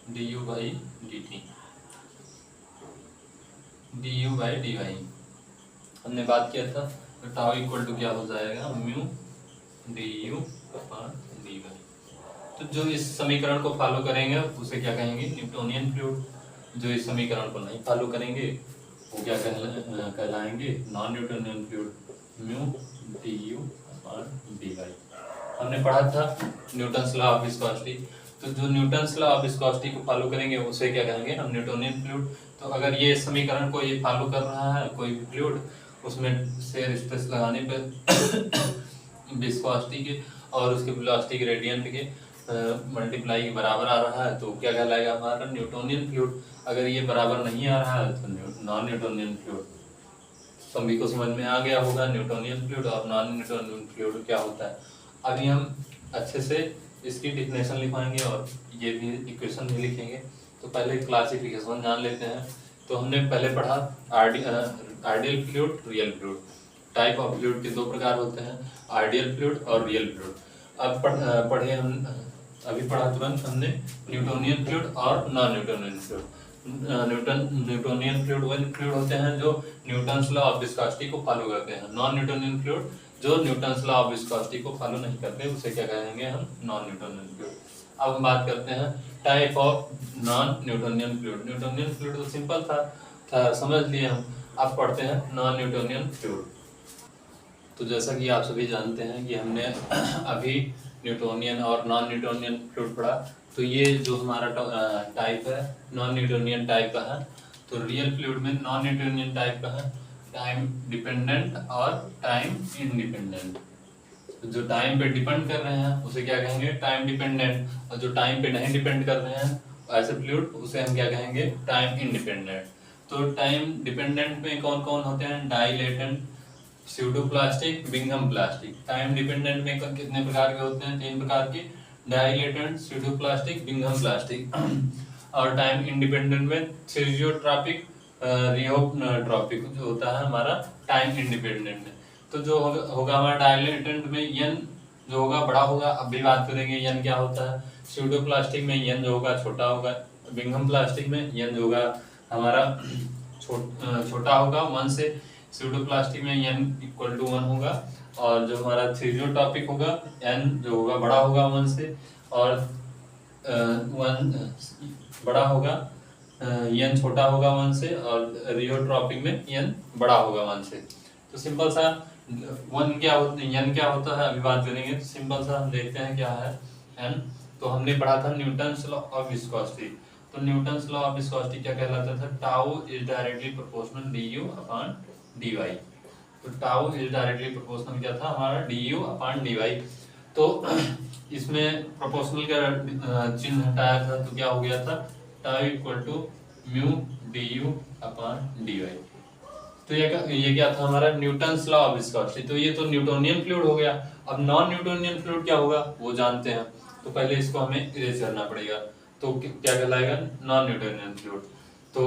d u by d t, d u by d y हमने बात किया था। तो टाउ इक्वल टू क्या हो जाएगा, mu d u upon d y. तो जो इस समीकरण को फॉलो करेंगे उसे क्या कहेंगे, न्यूटोनियन फ्लूइड। जो इस समीकरण को नहीं फॉलो करेंगे वो क्या कहलाएंगे, non Newtonian fluid, mu d u upon d y. हमने पढ़ा था न्यूटन्स लॉ ऑफ विस्कोसिटी। तो जो न्यूटन्स लॉ ऑफ विस्कोसिटी को फॉलो करेंगे उसे क्या कहेंगे हम, न्यूटोनियन फ्लूइड। तो अगर ये समीकरण को ये फॉलो कर रहा है कोई भी फ्लूइड, उसमें शेयर स्ट्रेस लगाने पर विस्कोसिटी के और उसके वेलोसिटी ग्रेडियंट के मल्टीप्लाई के बराबर आ रहा है तो क्या कहलाएगा हमारा, न्यूटोनियन फ्लूइड। अगर ये बराबर नहीं आ रहा है तो नॉन न्यूटोनियन फ्लूइड। सभी को समझ में आ गया होगा न्यूटोनियन फ्लूइड और नॉन न्यूटोनियन फ्लूइड क्या होता है। अभी हम अच्छे से इसकी डिफिनेशन लिखवाएंगे और ये भी इक्वेशन भी लिखेंगे। तो पहले क्लासिफिकेशन जान लेते हैं। तो हमने पहले पढ़ा ideal fluid, real fluid. Type of fluid के दो प्रकार होते हैं, आइडियल फ्लूइड और रियल फ्लूइड। अब पढ़े हम अभी पढ़ा तुरंत हमने न्यूटोनियन फ्लूइड और non Newtonian fluid. Newtonian fluid वो फ्लूइड होते हैं जो न्यूटन्स लॉ ऑफ विस्कोसिटी को फॉलो करते हैं। नॉन न्यूटोनियन फ्लूइड जो न्यूटन्स लॉ ऑफ विस्कोसिटी को फॉलो नहीं करते उसे क्या कहेंगे हम, नॉन न्यूटोनियन फ्लूइड। अब हम बात करते हैं type of non Newtonian fluid. Newtonian fluid तो सिंपल था समझ लिए हम। अब पढ़ते हैं नॉन न्यूटोनियन फ्लूइड। तो जैसा कि आप सभी जानते हैं कि हमने अभी न्यूटोनियन और नॉन न्यूटोनियन फ्लूइड पढ़ा। तो ये जो हमारा टाइप है नॉन न्यूटोनियन टाइप का है। तो रियल फ्लूइड में नॉन न्यूटोनियन टाइप का है टाइम डिपेंडेंट और टाइम इंडिपेंडेंट। तो जो टाइम पे डिपेंड कर रहे हैं उसे क्या कहेंगे, टाइम डिपेंडेंट। और जो टाइम पे नहीं डिपेंड कर रहे हैं ऐसे फ्लूइड उसे हम क्या कहेंगे, टाइम इंडिपेंडेंट। तो टाइम डिपेंडेंट में कौन कौन होते हैं, dilatant, pseudoplastic, Bingham plastic. Time dependent में कितने प्रकार के होते हैं, 3 प्रकार के, डाइलेटेंट, स्यूडोप्लास्टिक, बिंघम प्लास्टिक। और टाइम इंडिपेंडेंट में थीजियोट्रॉपिक, रियोट्रॉपिक जो होता है हमारा टाइम इंडिपेंडेंट में। तो जो होगा हमारा डाइलेटेंट में यन जो होगा बड़ा होगा। अब भी बात करेंगे यन क्या होता है। स्यूडोप्लास्टिक में यन जो होगा छोटा होगा। बिंघम प्लास्टिक में यन जो होगा हमारा छोटा होगा 1 से। स्यूडोप्लास्टिक में n इक्वल टू 1 होगा। और जो हमारा थीजियोट्रॉपिक होगा n जो होगा बड़ा होगा 1 से। और 1 बड़ा होगा, n छोटा होगा 1 से। और रियोट्रॉपिक में n बड़ा होगा 1 से। तो सिंपल सा n क्या होता है अभी बात करेंगे। तो सिंपल सा हम देखते हैं क्या है n। तो हमने पढ़ा था न्यूटन्स लॉ ऑफ विस्कोसिटी। तो न्यूटन्स लॉ ऑफ विस्कोसिटी क्या कहलाता था, tau is directly proportional d u upon d y. तो टाउ इज डायरेक्टली प्रोपोर्शनल क्या था हमारा, d u upon d y. तो इसमें प्रोपोर्शनल का चिन्ह हटाया था तो क्या हो गया था, tau equal to mu d u upon d y. तो ये क्या था हमारा, न्यूटन्स लॉ ऑफ विस्कोसिटी। तो ये तो न्यूटोनियन फ्लूइड हो गया। अब नॉन न्यूटोनियन फ्लूइड क्या होगा वो जानते हैं। तो पहले इसको हमें इरेज करना पड़ेगा। तो क्या कहलाएगा, नॉन न्यूटोनियन फ्लूइड। तो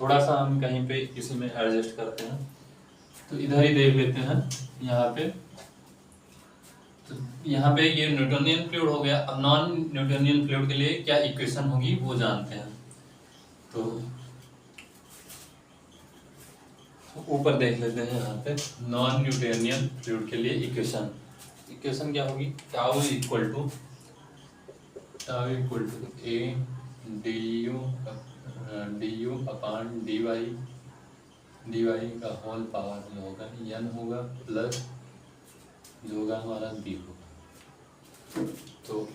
थोड़ा सा हम कहीं पे इसी में एडजस्ट करते हैं। तो इधर ही देख लेते हैं यहाँ पे। तो यहाँ पे ये न्यूटोनियन फ्लूइड हो गया। अब नॉन न्यूटोनियन फ्लूइड के लिए क्या इक्वेशन होगी वो जानते हैं। तो ऊपर देख लेते हैं यहाँ पे नॉन न्यूटोनियन फ्लूइड के लिए इक्वेशन क्या होगी, tau equal to a d u upon d y का होल पावर जो होगा एन होगा प्लस जो होगा हमारा बी होगा। तो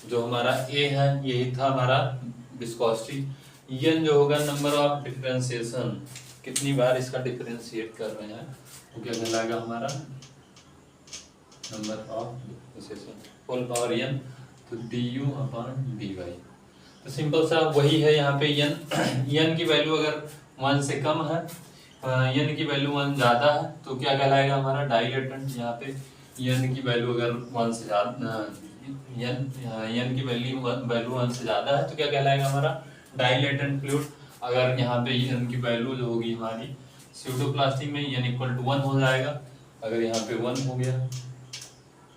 जो हमारा ए है यही था हमारा विस्कोसिटी। एन जो होगा नंबर ऑफ डिफरेंशिएशन, कितनी बार इसका डिफरेंशिएट कर रहे हैं, वो क्या कहलाएगा हमारा number of differentiation whole power n, तो d u upon d y. तो सिंपल सा वही है यहाँ पे एन की वैल्यू अगर 1 से कम है, एन की वैल्यू 1 ज़्यादा है तो क्या कहलाएगा हमारा डाइलेटेंट। यहाँ पे एन की वैल्यू अगर 1 से ज़्यादा एन की वैल्यू 1 से ज़्यादा है तो क्या कहलाएगा हमारा डाइलेटेंट फ्लूइड। अगर यहाँ पे एन की वैल्यू जो होगी हमारी स्यूडोप्लास्टिक में एन इक्वल टू 1 हो जाएगा। अगर यहाँ पे 1 हो गया,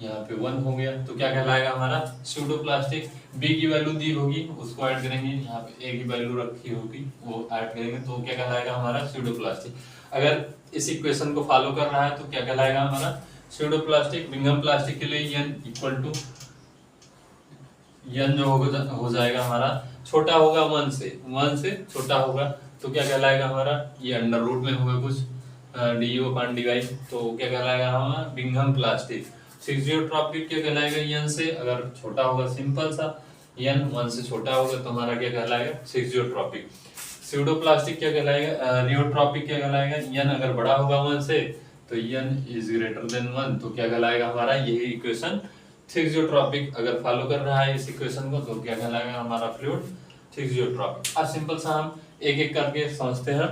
यहाँ पे 1 हो गया तो क्या कहलाएगा हमारा स्यूडोप्लास्टिक। बी की वैल्यू दी होगी उसको ऐड करेंगे, यहाँ पे ए की वैल्यू रखी होगी वो ऐड करेंगे तो क्या कहलाएगा हमारा स्यूडोप्लास्टिक। अगर इस इक्वेशन को फॉलो कर रहा है तो क्या कहलाएगा हमारा स्यूडोप्लास्टिक। बिंगम प्लास्टिक के लिए एन इक्वल टू एन जो हो जाएगा हमारा छोटा होगा 1 से छोटा होगा तो क्या कहलाएगा हमारा ये अंडर रूट में होगा कुछ d u upon d y, तो क्या कहलाएगा हमारा बिंगम प्लास्टिक। सिक्सियोट्रॉपिक क्या कहलाएगा एन से, अगर छोटा होगा सिंपल सा एन 1 से छोटा होगा तो हमारा क्या कहलाएगा सिक्सियोट्रॉपिक। स्यूडोप्लास्टिक क्या कहलाएगा रियोट्रॉपिक क्या कहलाएगा एन अगर बड़ा होगा 1 से तो एन इज ग्रेटर देन 1 तो क्या कहलाएगा हमारा यही इक्वेशन सिक्सियोट्रॉपिक। अगर फॉलो कर रहा है इस इक्वेशन को तो क्या कहलाएगा हमारा फ्लूइड सिक्सियोट्रॉपिक। अब सिंपल सा हम एक एक करके समझते हैं,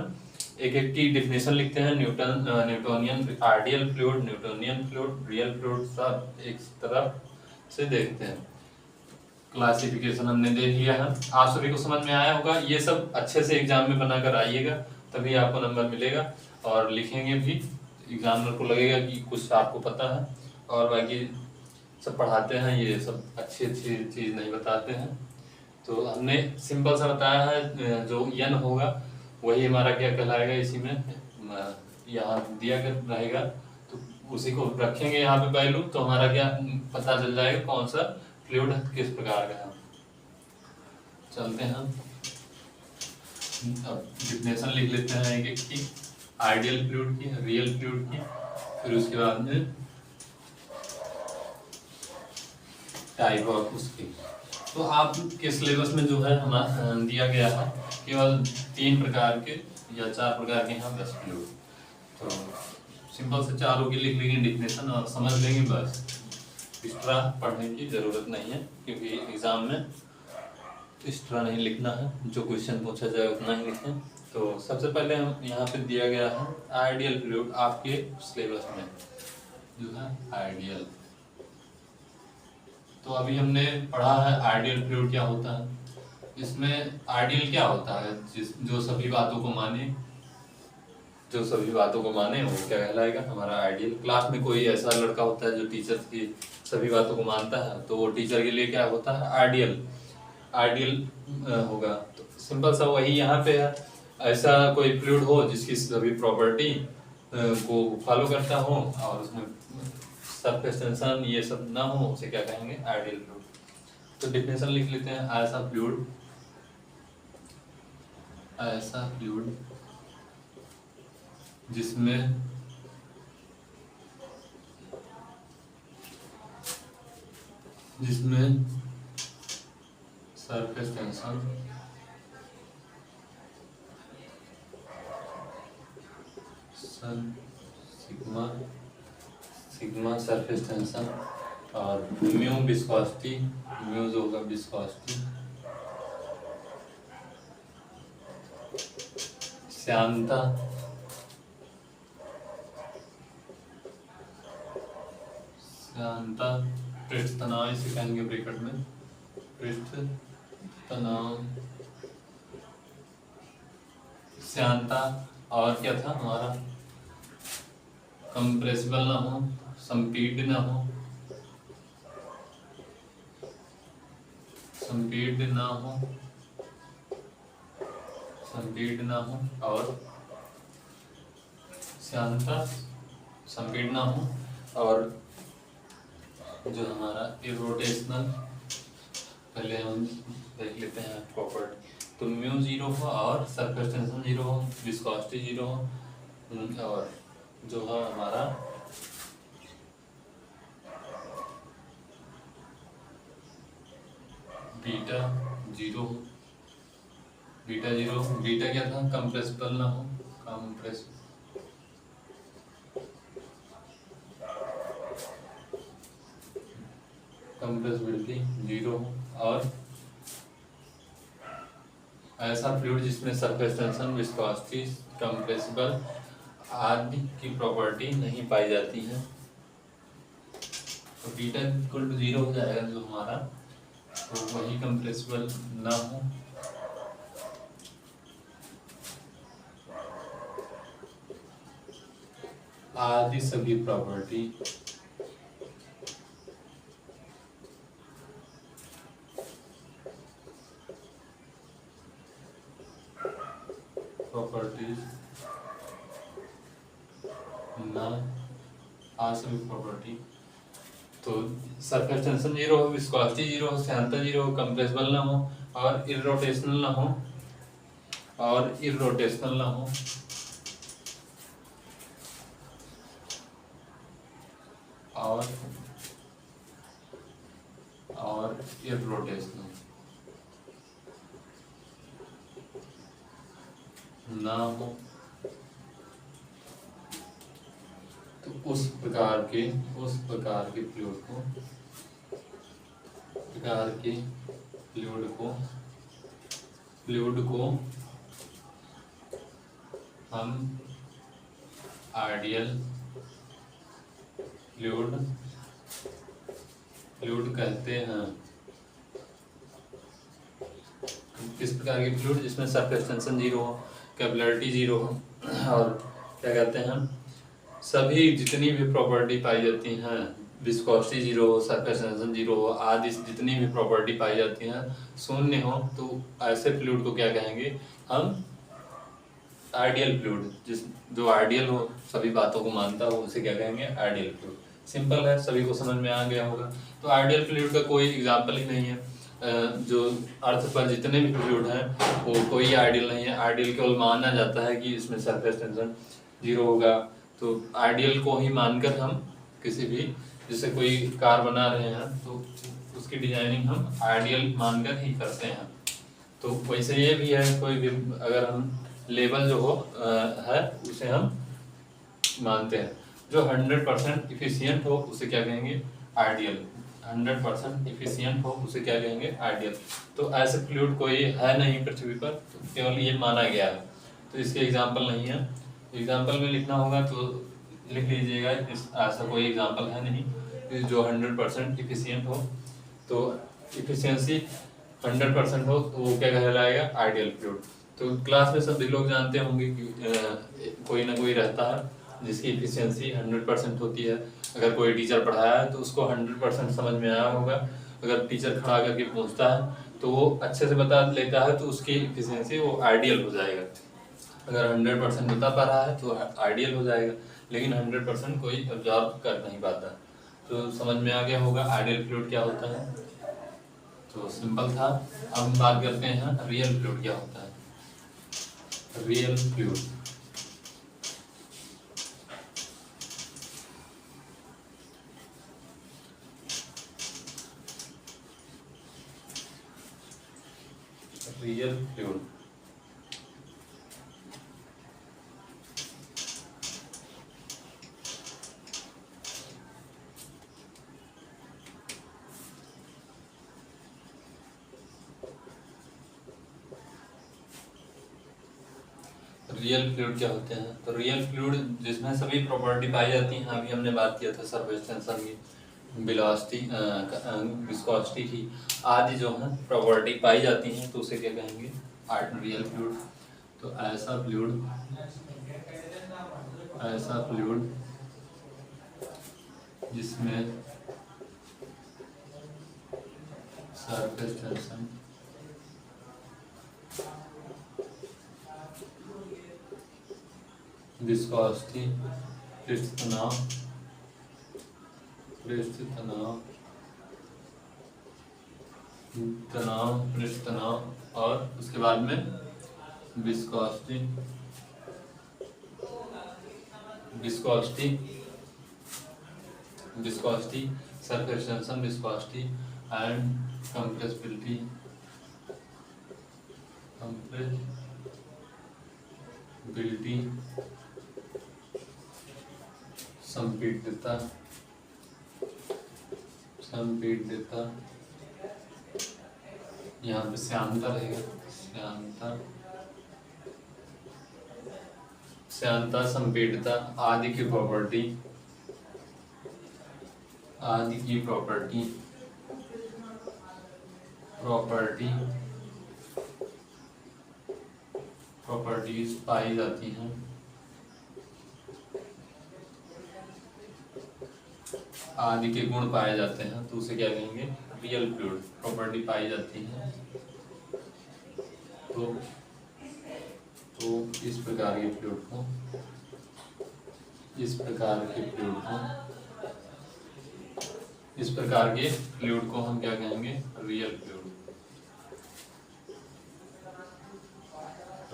एक एक की डिफिनेशन लिखते हैं। Newtonian ideal fluid, Newtonian fluid, real fluid सब एक तरफ से देखते हैं। क्लासिफिकेशन हमने देख लिया है, आप सभी को समझ में आया होगा। ये सब अच्छे से एग्जाम में बनाकर आइएगा तभी आपको नंबर मिलेगा, और लिखेंगे भी एग्जामिनर को लगेगा कि कुछ आपको पता है। और बाकी सब पढ़ाते हैं ये सब अच्छी चीज़ नहीं बताते हैं। तो हमने सिंपल सा बताया है, जो एन होगा वही हमारा क्या कहलाएगा, इसी में यहाँ दिया रहेगा तो उसी को रखेंगे यहाँ पे वैल्यू, तो हमारा क्या पता चल जाएगा कौन सा फ्लूइड किस प्रकार का है। चलते हैं अब डिफिनेशन लिख लेते हैं एक एक की, आइडियल फ्लूइड की, रियल फ्लूइड की, फिर उसके बाद में टाइप ऑफ उसकी। तो आपके सिलेबस में जो है हमारा दिया गया है केवल 3 प्रकार के या 4 प्रकार के यहाँ 10 फ्लूइड, तो सिंपल से चारों की लिख लेंगे डिफिनेशन और समझ लेंगे बस। एक्स्ट्रा पढ़ने की ज़रूरत नहीं है क्योंकि एग्ज़ाम में एक्स्ट्रा नहीं लिखना है, जो क्वेश्चन पूछा जाए उतना ही लिखें। तो सबसे पहले हम यहाँ पे दिया गया है आइडियल फ्लूइड आपके सिलेबस में जो है आइडियल। तो अभी हमने पढ़ा है आइडियल फ्लूइड क्या होता है। इसमें आइडियल क्या होता है, जो सभी बातों को माने, जो सभी बातों को माने वो क्या कहलाएगा हमारा आइडियल। क्लास में कोई ऐसा लड़का होता है जो टीचर्स की सभी बातों को मानता है तो वो टीचर के लिए क्या होता है आइडियल होगा। तो सिंपल सा वही यहाँ पे है, ऐसा कोई फ्लूइड हो जिसकी सभी प्रॉपर्टी को फॉलो करता हो और उसमें सरफेस टेंशन ये सब ना हो, उसे क्या कहेंगे आइडियल फ्लूइड। तो डिफिनेशन लिख लेते हैं, ऐसा फ्लूइड जिसमें surface tension sigma surface tension और म्यू विस्कोसिटी, म्यू जो होगा विस्कोसिटी, श्यानता, पृष्ठ तनाव इसे कहेंगे ब्रैकेट में, पृष्ठ तनाव, श्यानता, और क्या था हमारा कंप्रेसिबल ना हो, संपीड ना हो, संपीड्य ना हो और श्यानता संपीड्य ना हो और जो हमारा इरोटेशनल, पहले हम देख लेते हैं प्रॉपर्टी, तो म्यू 0 हो और सरफेस टेंशन 0 हो, विस्कोसिटी 0 हो और जो है हमारा बीटा 0 हो। बीटा क्या था, कंप्रेसिबल ना हो, कंप्रेसिबिलिटी 0 हो और ऐसा फ्लूइड जिसमें सरफेस टेंशन, विस्कोसिटी, कंप्रेसिबल आदि की प्रॉपर्टी नहीं पाई जाती है। तो बीटा इक्वल टू 0 हो जाएगा जो हमारा, तो वही कंप्रेसिबल ना हो आदि सभी प्रॉपर्टी ना सभी प्रॉपर्टी, तो सरफेस टेंशन 0 हो, विस्कोसिटी 0 हो, श्यानता 0 हो, कंप्रेसिबल ना हो और इरोटेशनल ना हो और इरोटेशनल ना हो, तो उस प्रकार के फ्लूइड को हम आइडियल फ्लूइड कहते हैं। किस प्रकार के फ्लूइड, जिसमें सरफेस टेंशन 0 हो, कैपिलरिटी 0 हो और क्या कहते हैं, सभी जितनी भी प्रॉपर्टी पाई जाती हैं, विस्कोसिटी 0 हो, सरफेस टेंशन 0 हो आदि जितनी भी प्रॉपर्टी पाई जाती हैं शून्य हो, तो ऐसे फ्लूइड को क्या कहेंगे हम, आइडियल फ्लूइड। जो आइडियल हो, सभी बातों को मानता हो, उसे क्या कहेंगे, आइडियल फ्लूइड। सिंपल है, सभी को समझ में आ गया होगा। तो आइडियल फ्लूइड का कोई एग्जाम्पल ही नहीं है। जो अर्थ पर जितने भी फ्लूइड हैं वो कोई आइडियल नहीं है। आइडियल केवल माना जाता है कि इसमें सरफेस टेंशन 0 होगा, तो आइडियल को ही मानकर हम किसी भी, जैसे कोई कार बना रहे हैं तो उसकी डिजाइनिंग हम आइडियल मानकर ही करते हैं। तो वैसे ये भी है, कोई भी अगर हम लेवल जो हो है उसे हम मानते हैं। जो 100% इफिशियंट हो उसे क्या कहेंगे, आइडियल। 100% इफिशियंट हो उसे क्या कहेंगे, आइडियल। तो ऐसे फ्लूइड कोई है नहीं पृथ्वी पर, तो केवल ये माना गया है, तो इसके एग्जाम्पल नहीं है। एग्जाम्पल में लिखना होगा तो लिख लीजिएगा, ऐसा कोई एग्जाम्पल है नहीं जो 100% इफिशियंट हो। तो इफिशियंसी 100% हो तो वो क्या कहलाएगा, आइडियल फ्लूइड। तो क्लास में सभी लोग जानते होंगे कि कोई ना कोई रहता है जिसकी इफिशियंसी 100% होती है। अगर कोई टीचर पढ़ाया है तो उसको 100% समझ में आया होगा। अगर टीचर खड़ा करके पूछता है तो वो अच्छे से बता लेता है, तो उसकी इफिशियंसी वो आइडियल हो जाएगा। अगर 100% बता पा रहा है तो आइडियल हो जाएगा, लेकिन 100% कोई ऑब्जर्व कर नहीं पाता। तो समझ में आ गया होगा आइडियल फ्लूइड क्या होता है। तो सिंपल था। अब हम बात करते हैं रियल फ्लूइड क्या होता है। Real fluid, real fluid real fluid क्या होते हैं। तो रियल फ्लूइड जिसमें सभी प्रॉपर्टी पाई जाती हैं, अभी हमने बात किया था सरफेस टेंशन की, वेलोसिटी, विस्कोसिटी की आदि जो है प्रॉपर्टी पाई जाती हैं, तो उसे क्या कहेंगे, रियल फ्लूइड। तो ऐसा फ्लूइड जिसमें सरफेस टेंशन, विस्कोसिटी, पृष्ठ तनाव, पृष्ठ तनाव, तनाव, पृष्ठ तनाव और उसके बाद में viscosity, viscosity, viscosity, surface tension, viscosity and compressibility, compressibility, संपीड्यता, संपीड्यता, यहाँ पे श्यानता रहेगा, श्यानता, श्यानता, संपीड्यता आदि की प्रॉपर्टी, आदि की प्रॉपर्टी, प्रॉपर्टी, प्रॉपर्टीज पाई जाती हैं, आदि के गुण पाए जाते हैं, तो उसे क्या कहेंगे, रियल फ्लूइड प्रॉपर्टी पाई जाती है। तो इस प्रकार के फ्लूइड को, इस प्रकार के फ्लूइड को, इस प्रकार के फ्लूइड को हम क्या कहेंगे, real fluid,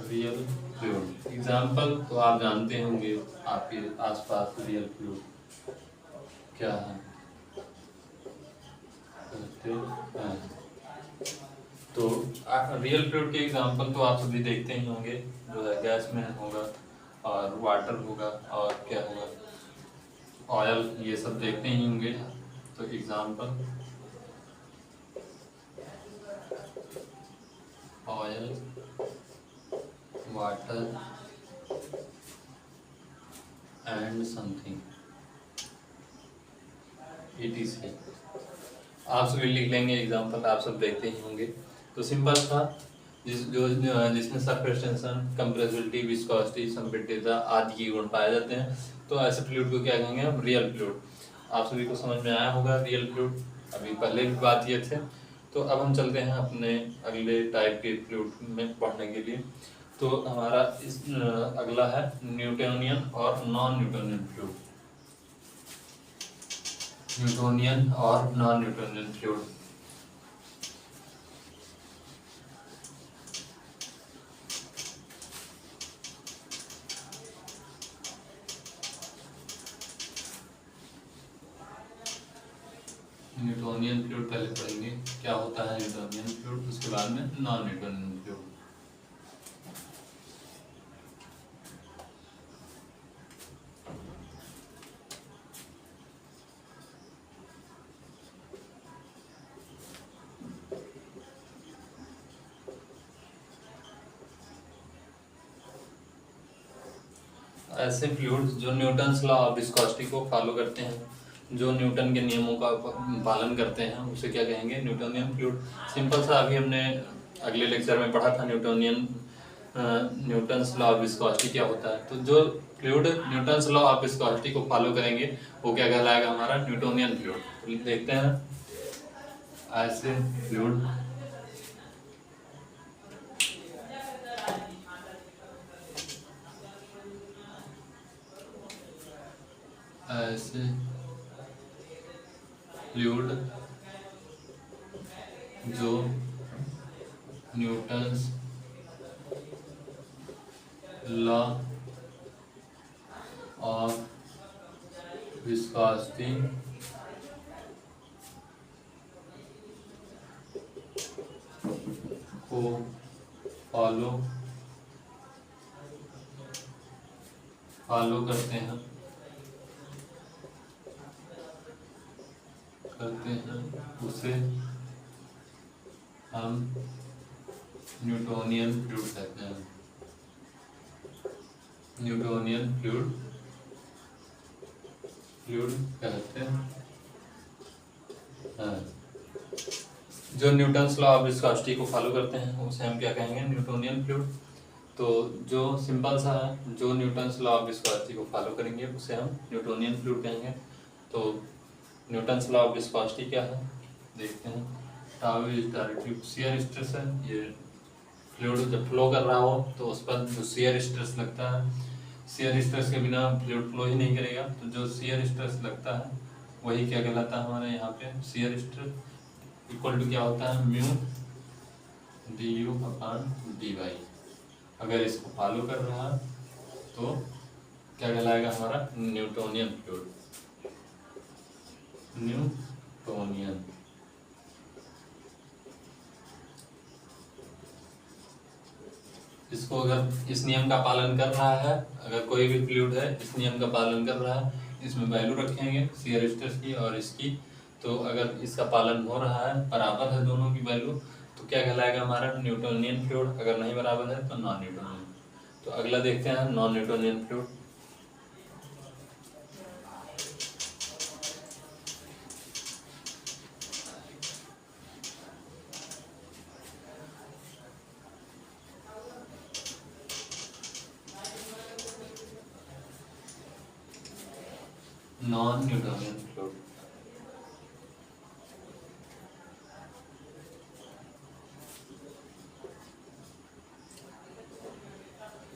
real fluid. Example तो आप जानते होंगे, आपके आसपास रियल फ्लूइड क्या है, कहते हैं। तो रियल फ्लूइड के एग्जांपल तो आप सभी देखते ही होंगे, जो है गैस में होगा और वाटर होगा और क्या होगा, ऑयल, ये सब देखते ही होंगे। तो example oil, water and something ETC, आप सभी लिख लेंगे एग्जांपल, आप सब देखते ही होंगे। तो सिंपल था, जिसमें सरफेस टेंशन, कंप्रेसिबिलिटी, विस्कोसिटी, संपीड्यता आदि के गुण पाए जाते हैं, तो ऐसे फ्लूइड को क्या कहेंगे हम, रियल फ्लूइड। आप सभी को समझ में आया होगा रियल फ्लूइड, अभी पहले भी बात किए थे। तो अब हम चलते हैं अपने अगले टाइप के फ्लूइड में पढ़ने के लिए। तो हमारा इस अगला है न्यूटोनियन और नॉन न्यूटोनियन फ्लूइड, न्यूटोनियन और non Newtonian fluid. Newtonian fluid पहले पढ़ेंगे क्या होता है न्यूटोनियन फ्लूइड, उसके बाद में नॉन न्यूटोनियन फ्लूइड। ऐसे फ्लूइड्स जो न्यूटन्स लॉ ऑफ विस्कोसिटी को फॉलो करते हैं, जो न्यूटन के नियमों का पालन करते हैं, उसे क्या कहेंगे, न्यूटोनियन फ्लूइड। सिंपल सा अभी हमने अगले लेक्चर में पढ़ा था न्यूटन्स लॉ ऑफ विस्कोसिटी क्या होता है। तो जो fluid Newton's law of viscosity को फॉलो करेंगे वो क्या कहलाएगा, हमारा न्यूटोनियन फ्लूइड। देखते हैं ऐसे फ्लूइड, ऐसे फ्लूइड जो न्यूटन्स लॉ ऑफ विस्कोसिटी को फॉलो करते हैं, उसे हम न्यूटोनियन फ्लूइड कहते हैं, न्यूटोनियन फ्लूइड कहते हैं। जो न्यूटन्स लॉ ऑफ विस्कोसिटी को फॉलो करते हैं उसे हम क्या कहेंगे, न्यूटोनियन फ्लूइड। तो जो सिंपल सा है, जो न्यूटन्स लॉ ऑफ विस्कोसिटी को फॉलो करेंगे उसे हम न्यूटोनियन फ्लूइड कहेंगे। तो न्यूटन्स लॉ ऑफ विस्कोसिटी क्या है देखते हैं। Tau is directly shear stress है। ये फ्लूइड जब फ्लो कर रहा हो तो उस पर जो शियर स्ट्रेस लगता है, शियर स्ट्रेस के बिना फ्लूइड फ्लो ही नहीं करेगा, तो जो शियर स्ट्रेस लगता है वही क्या कहलाता है हमारे यहाँ पे शियर स्ट्रेस। इक्वल टू क्या होता है mu d u upon d y. अगर इसको फॉलो कर रहा है तो क्या कहलाएगा हमारा न्यूटोनियन फ्लूइड, न्यूटोनियन। इसको अगर इस नियम का पालन कर रहा है, अगर कोई भी फ्लूइड है इस नियम का पालन कर रहा है, इसमें वैल्यू रखेंगे शियर स्ट्रेस की और इसकी, तो अगर इसका पालन हो रहा है, बराबर है दोनों की वैल्यू, तो क्या कहलाएगा हमारा न्यूटोनियन फ्लूइड। अगर नहीं बराबर है तो नॉन न्यूटोनियन। तो अगला देखते हैं non Newtonian fluid. Non Newtonian fluid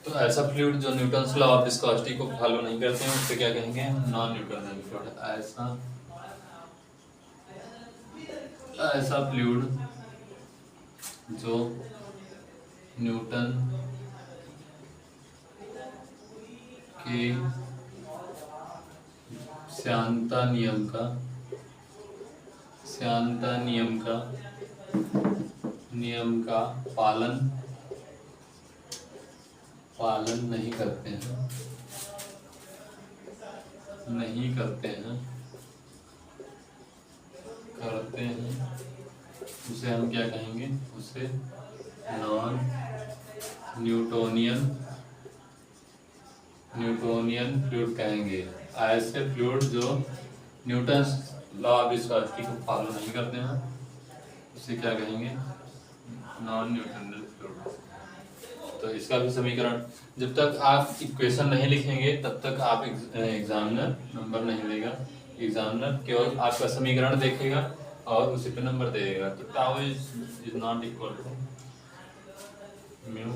तो ऐसा फ्लूइड जो न्यूटन्स लॉ ऑफ विस्कोसिटी को फॉलो नहीं करते हैं उससे क्या कहेंगे नॉन न्यूटोनियन फ्लूइड। ऐसा फ्लूइड जो न्यूटन के श्यानता नियम का पालन नहीं करते हैं उसे हम क्या कहेंगे, उसे नॉन न्यूटोनियन फ्लूइड कहेंगे। ऐसे फ्लूइड जो न्यूटन्स लॉ ऑफ विस्कोसिटी को फॉलो नहीं करते हैं उसे क्या कहेंगे नॉन न्यूटोनियन फ्लूइड। तो इसका भी समीकरण, जब तक आप इक्वेशन नहीं लिखेंगे तब तक आप एग्जामिनर नंबर नहीं देगा। एग्जामिनर केवल आपका समीकरण देखेगा और उसी पे नंबर दे देगा। तो tau is not equal to mu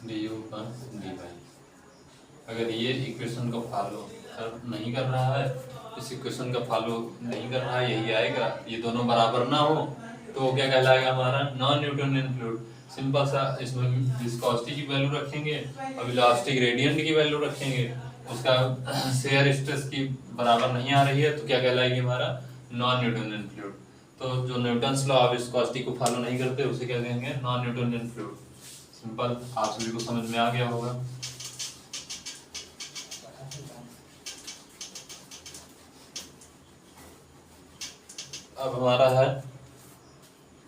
d u पर डी वाई। अगर ये इक्वेशन को फॉलो नहीं कर रहा है, इस इक्वेशन का फॉलो नहीं कर रहा है, यही आएगा, ये दोनों बराबर ना हो तो क्या कहलाएगा हमारा नॉन न्यूटोनियन फ्लूइड। सिंपल सा, इसमें विस्कोसिटी की वैल्यू रखेंगे और वेलोसिटी ग्रेडियंट की वैल्यू रखेंगे, उसका शेयर स्ट्रेस की बराबर नहीं आ रही है तो क्या कहलाएगी हमारा नॉन न्यूटोनियन फ्लूइड। तो जो न्यूटन्स लॉ ऑफ विस्कोसिटी को फॉलो नहीं करते उसे क्या कहेंगे नॉन न्यूटोनियन फ्लूइड। सिंपल, आप सभी को समझ में आ गया होगा। अब हमारा है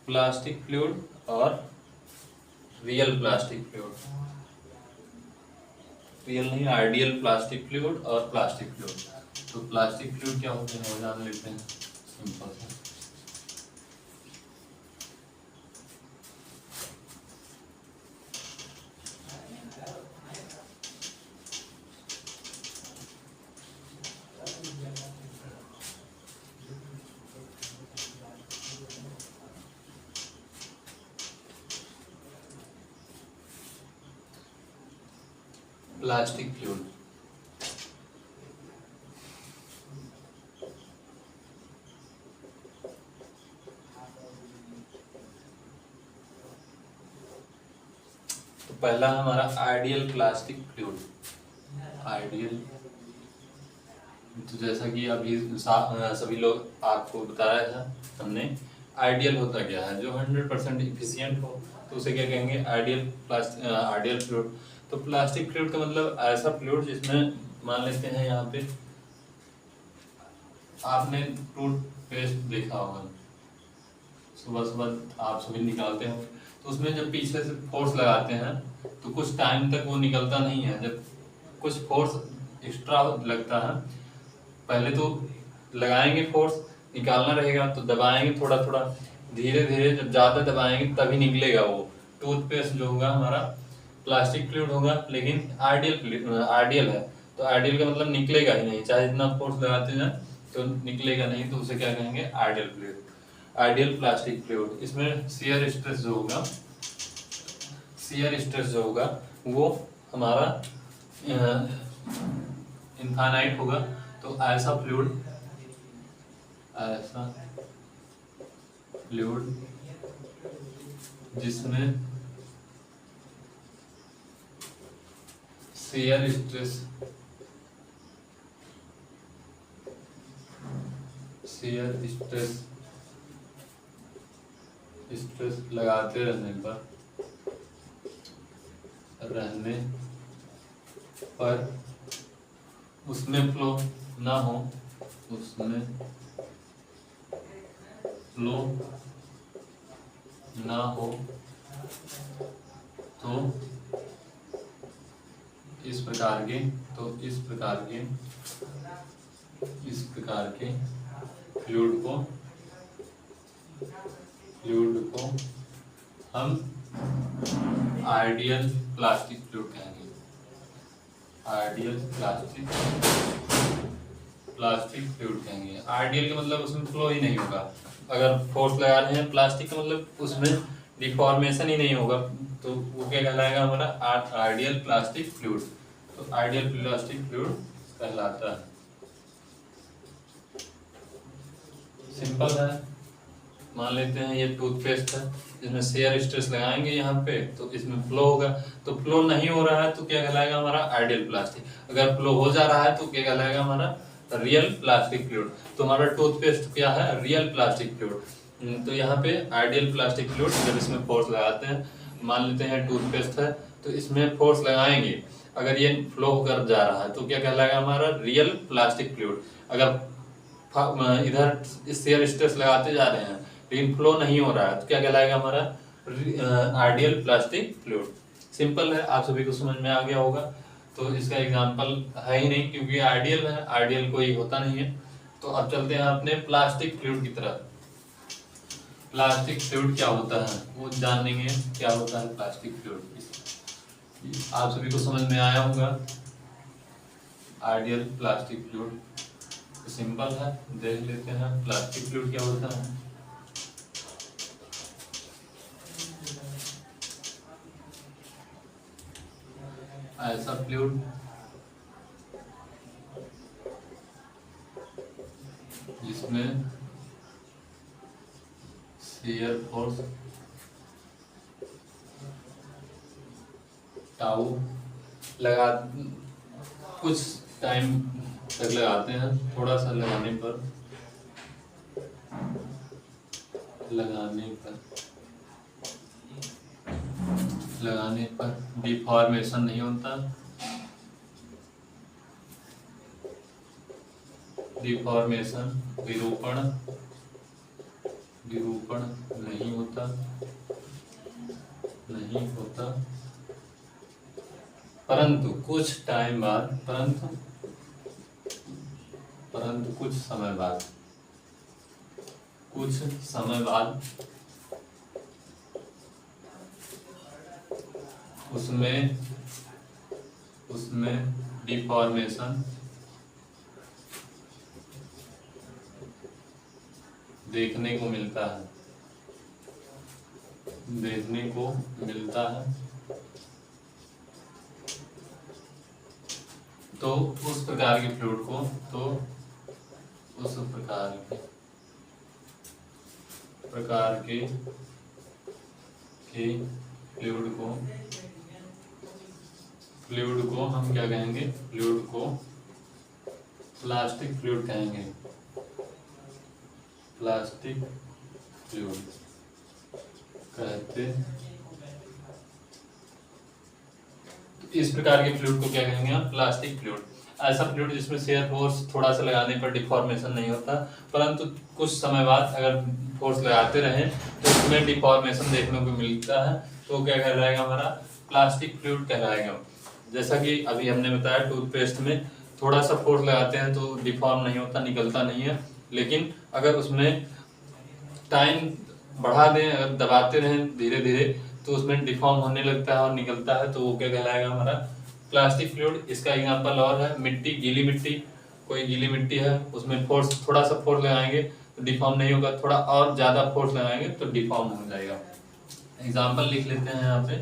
प्लास्टिक फ्लूइड और रियल प्लास्टिक फ्लूइड। रियल नहीं, आइडियल प्लास्टिक फ्लूइड और प्लास्टिक फ्लूइड। तो प्लास्टिक फ्लूइड क्या होते हैं वो जान लेते हैं सिंपल से। प्लास्टिक फ्लूइड तो पहला हमारा आइडियल प्लास्टिक फ्लूइड। आइडियल, तो जैसा कि अभी सभी लोग आपको बताया था हमने, आइडियल होता क्या है, जो 100% इफिशियंट हो तो उसे क्या कहेंगे आइडियल फ्लूइड। तो प्लास्टिक फ्लूइड का मतलब ऐसा फ्लूइड जिसमें मान लेते हैं यहाँ पे आपने टूथपेस्ट देखा होगा, सुबह सुबह आप सभी निकालते हो तो उसमें जब पीछे से फोर्स लगाते हैं तो कुछ टाइम तक वो निकलता नहीं है। जब कुछ फोर्स एक्स्ट्रा लगता है, पहले तो लगाएंगे फोर्स, निकालना रहेगा तो दबाएंगे थोड़ा थोड़ा, धीरे धीरे जब ज़्यादा दबाएंगे तभी निकलेगा वो टूथपेस्ट जो होगा हमारा प्लास्टिक फ्लूइड होगा। लेकिन आइडियल है तो आइडियल का मतलब निकलेगा ही नहीं, चाहे जितना फोर्स लगाते जाए तो निकलेगा नहीं, तो उसे क्या कहेंगे ideal fluid. Ideal plastic fluid, इसमें शियर स्ट्रेस जो होगा वो हमारा इनफाइनाइट होगा। तो ऐसा फ्लूइड जिसमें शियर स्ट्रेस लगाते रहने पर उसमें फ्लो ना हो, तो इस प्रकार के फ्लूइड को हम आइडियल प्लास्टिक फ्लूइड कहेंगे। आइडियल प्लास्टिक फ्लूइड कहेंगे। आइडियल का मतलब उसमें फ्लो ही नहीं होगा। अगर फोर्स लगा रहे हैं प्लास्टिक का मतलब उसमें डिफॉर्मेशन ही नहीं होगा, तो वो क्या कहलाएगा हमारा आइडियल प्लास्टिक फ्लूइड। तो आइडियल प्लास्टिक फ्लूइड कहलाता है। सिंपल है। मान लेते हैं ये टूथपेस्ट है, इसमें शियर स्ट्रेस लगाएंगे यहाँ पे तो इसमें फ्लो होगा। तो फ्लो नहीं हो रहा है तो क्या कहलाएगा हमारा आइडियल प्लास्टिक। अगर फ्लो हो जा रहा है तो क्या कहलाएगा हमारा रियल प्लास्टिक फ्लूइड। तो हमारा टूथपेस्ट क्या है, रियल प्लास्टिक फ्लूइड। तो यहाँ पे आइडियल प्लास्टिक फ्लूइड जब इसमें फोर्स लगाते हैं, मान लेते हैं टूथपेस्ट है तो इसमें फोर्स लगाएंगे, अगर ये फ्लो होकर जा रहा है तो क्या कहलाएगा हमारा रियल प्लास्टिक फ्लूइड। अगर इधर शियर स्ट्रेस लगाते जा रहे हैं लेकिन फ्लो नहीं हो रहा है तो क्या कहलाएगा हमारा आइडियल प्लास्टिक फ्लूइड। सिंपल है, आप सभी को समझ में आ गया होगा। तो इसका एग्जांपल है ही नहीं क्योंकि आइडियल है, आइडियल कोई होता नहीं है। तो अब चलते हैं अपने प्लास्टिक फ्लूइड की तरफ। प्लास्टिक फ्लूइड क्या होता है वो जानेंगे। क्या होता है प्लास्टिक फ्लूइड, आप सभी को समझ में आया होगा। आइडियल प्लास्टिक फ्लूइड सिंपल है, देख लेते हैं प्लास्टिक फ्लूइड क्या होता है। ऐसा फ्लूइड जिसमें शियर फोर्स टाउ लगा कुछ टाइम तक लगाते हैं, थोड़ा सा लगाने पर डिफॉर्मेशन नहीं होता, विरूपण नहीं होता, परंतु कुछ समय बाद उसमें डिफॉर्मेशन देखने को मिलता है। तो उस प्रकार के फ्लूइड को फ्लूइड को हम क्या कहेंगे, फ्लूइड को प्लास्टिक फ्लूइड कहेंगे। प्लास्टिक फ्लूइड कहते हैं। इस प्रकार के फ्लूइड को क्या कहेंगे हम, प्लास्टिक फ्लूइड। ऐसा फ्लूइड जिसमें शियर फोर्स थोड़ा सा लगाने पर डिफॉर्मेशन नहीं होता, परंतु कुछ समय बाद अगर फोर्स लगाते रहें तो उसमें डिफॉर्मेशन देखने को मिलता है, तो क्या कहलाएगा हमारा प्लास्टिक फ्लूइड कहलाएगा। जैसा कि अभी हमने बताया टूथपेस्ट में थोड़ा सा फोर्स लगाते हैं तो डिफॉर्म नहीं होता, निकलता नहीं है, लेकिन अगर उसमें टाइम बढ़ा दें, अगर दबाते रहें धीरे धीरे तो उसमें डिफॉर्म होने लगता है और निकलता है, तो वो क्या कहलाएगा हमारा प्लास्टिक फ्लूइड। इसका एग्जांपल और है मिट्टी, गीली मिट्टी, कोई गीली मिट्टी है उसमें थोड़ा सा फोर्स लगाएंगे तो डिफॉर्म नहीं होगा, थोड़ा और ज़्यादा फोर्स लगाएंगे तो डिफॉर्म हो जाएगा। एग्जाम्पल लिख लेते हैं यहाँ पे।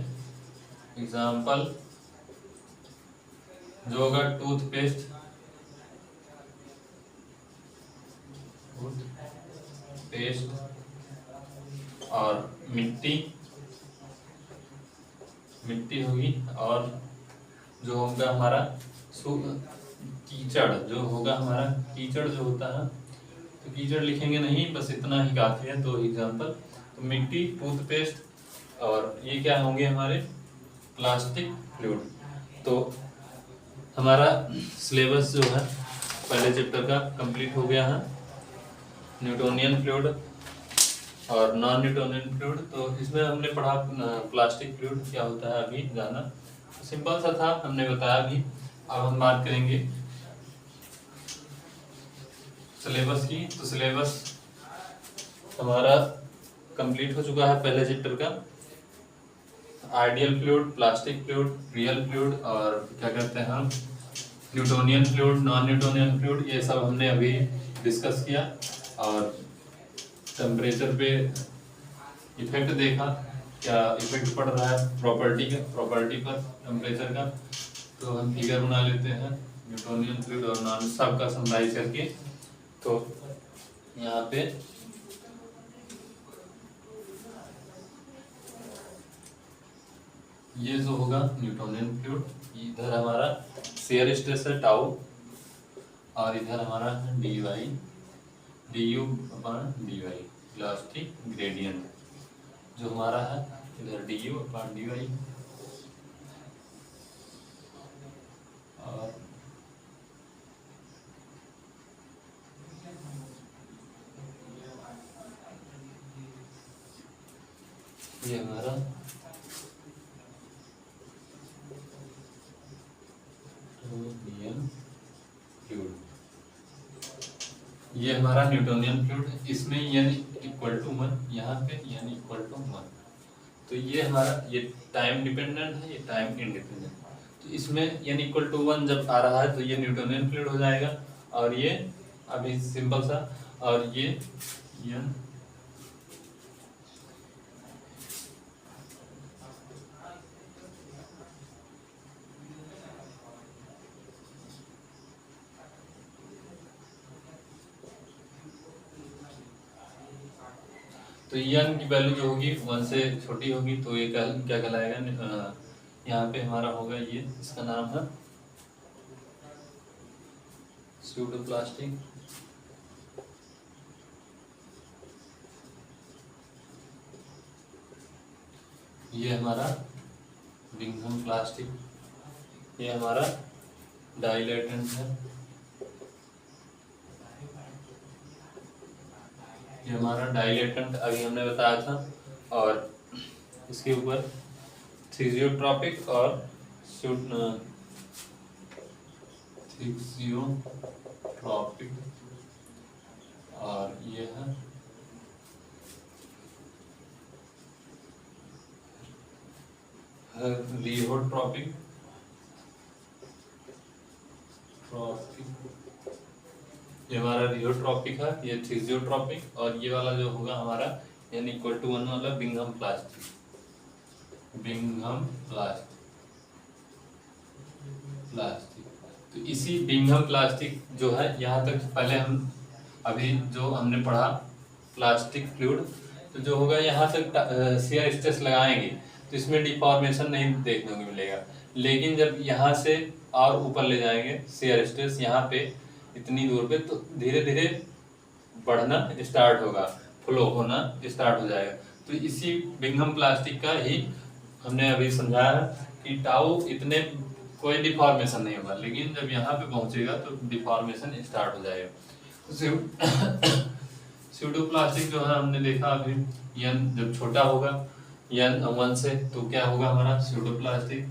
एग्जाम्पल जो होगा टूथपेस्ट, और मिट्टी होगी, और जो होगा हमारा कीचड़, जो होगा हमारा कीचड़ जो होता है, तो कीचड़ लिखेंगे नहीं, बस इतना ही काफी है। तो एग्जाम्पल, तो मिट्टी, टूथपेस्ट, और ये क्या होंगे हमारे प्लास्टिक फ्लूइड। तो हमारा सिलेबस जो है पहले चैप्टर का कंप्लीट हो गया है, न्यूटोनियन फ्लूइड और नॉन न्यूटोनियन फ्लूइड। तो इसमें हमने पढ़ा प्लास्टिक फ्लूइड क्या होता है, अभी जाना सिंपल सा था, हमने बताया भी। अब हम बात करेंगे सिलेबस की। तो सिलेबस हमारा कंप्लीट हो चुका है पहले चैप्टर का, ideal fluid, plastic fluid, real fluid, और क्या कहते हैं हम Newtonian fluid, non Newtonian fluid, ये सब हमने अभी डिस्कस किया। और टेम्परेचर पे इफेक्ट देखा, क्या इफेक्ट पड़ रहा है प्रॉपर्टी पर टेम्परेचर का। तो हम फिगर बना लेते हैं न्यूटोनियन फ्लूइड और नॉन, सब का समराइज करके। तो यहाँ पे ये जो होगा न्यूटोनियन फ्लूइड, इधर हमारा शेयर स्ट्रेस है टाउ, और इधर हमारा dy du upon dy, elastic gradient जो हमारा है, इधर du अपॉन dy, और ये हमारा न्यूटोनियन फ्लूइड, ये हमारा न्यूटोनियन फ्लूइड। इसमें n इक्वल टू 1, यहाँ पे n इक्वल टू 1। तो ये हमारा, ये टाइम डिपेंडेंट है, ये टाइम इंडिपेंडेंट। तो इसमें n इक्वल टू 1 जब आ रहा है तो ये न्यूटोनियन फ्लूइड हो जाएगा, और ये अभी सिंपल सा, और ये n तो n की वैल्यू जो होगी 1 से छोटी होगी, तो ये क्या कहलाएगा, यहाँ पे हमारा होगा ये, इसका नाम है स्यूडोप्लास्टिक। ये हमारा बिंघम प्लास्टिक, ये हमारा डाइलेटेंट है, ये हमारा डाइलेटेंट अभी हमने बताया था। और इसके ऊपर थिजियोट्रॉपिक और थिजियोट्रॉपिक, और ये है रिहोट्रॉपिक, ये हमारा रिहोट्रॉपिक है, ये थिजियोट्रॉपिक, और ये वाला जो होगा हमारा n इक्वल टू 1 वाला बिंघम प्लास्टिक, तो इसी बिंघम प्लास्टिक जो है, यहाँ तक पहले हम अभी जो हमने पढ़ा प्लास्टिक फ्लूइड, तो जो होगा यहाँ तक शियर स्ट्रेस लगाएंगे तो इसमें डिफॉर्मेशन नहीं देखने को मिलेगा। लेकिन जब यहाँ से और ऊपर ले जाएंगे शियर स्ट्रेस, यहाँ पे इतनी दूर पे, तो धीरे धीरे बढ़ना स्टार्ट होगा, फ्लो होना स्टार्ट हो जाएगा। तो इसी बिंघम प्लास्टिक का ही हमने अभी समझाया है कि टाउ इतने कोई डिफॉर्मेशन नहीं होगा, लेकिन जब यहाँ पे पहुंचेगा तो डिफॉर्मेशन स्टार्ट हो जाएगा। तो स्यूडोप्लास्टिक जो है हमने देखा अभी, n जब छोटा होगा n 1 से, तो क्या होगा हमारा स्यूडोप्लास्टिक,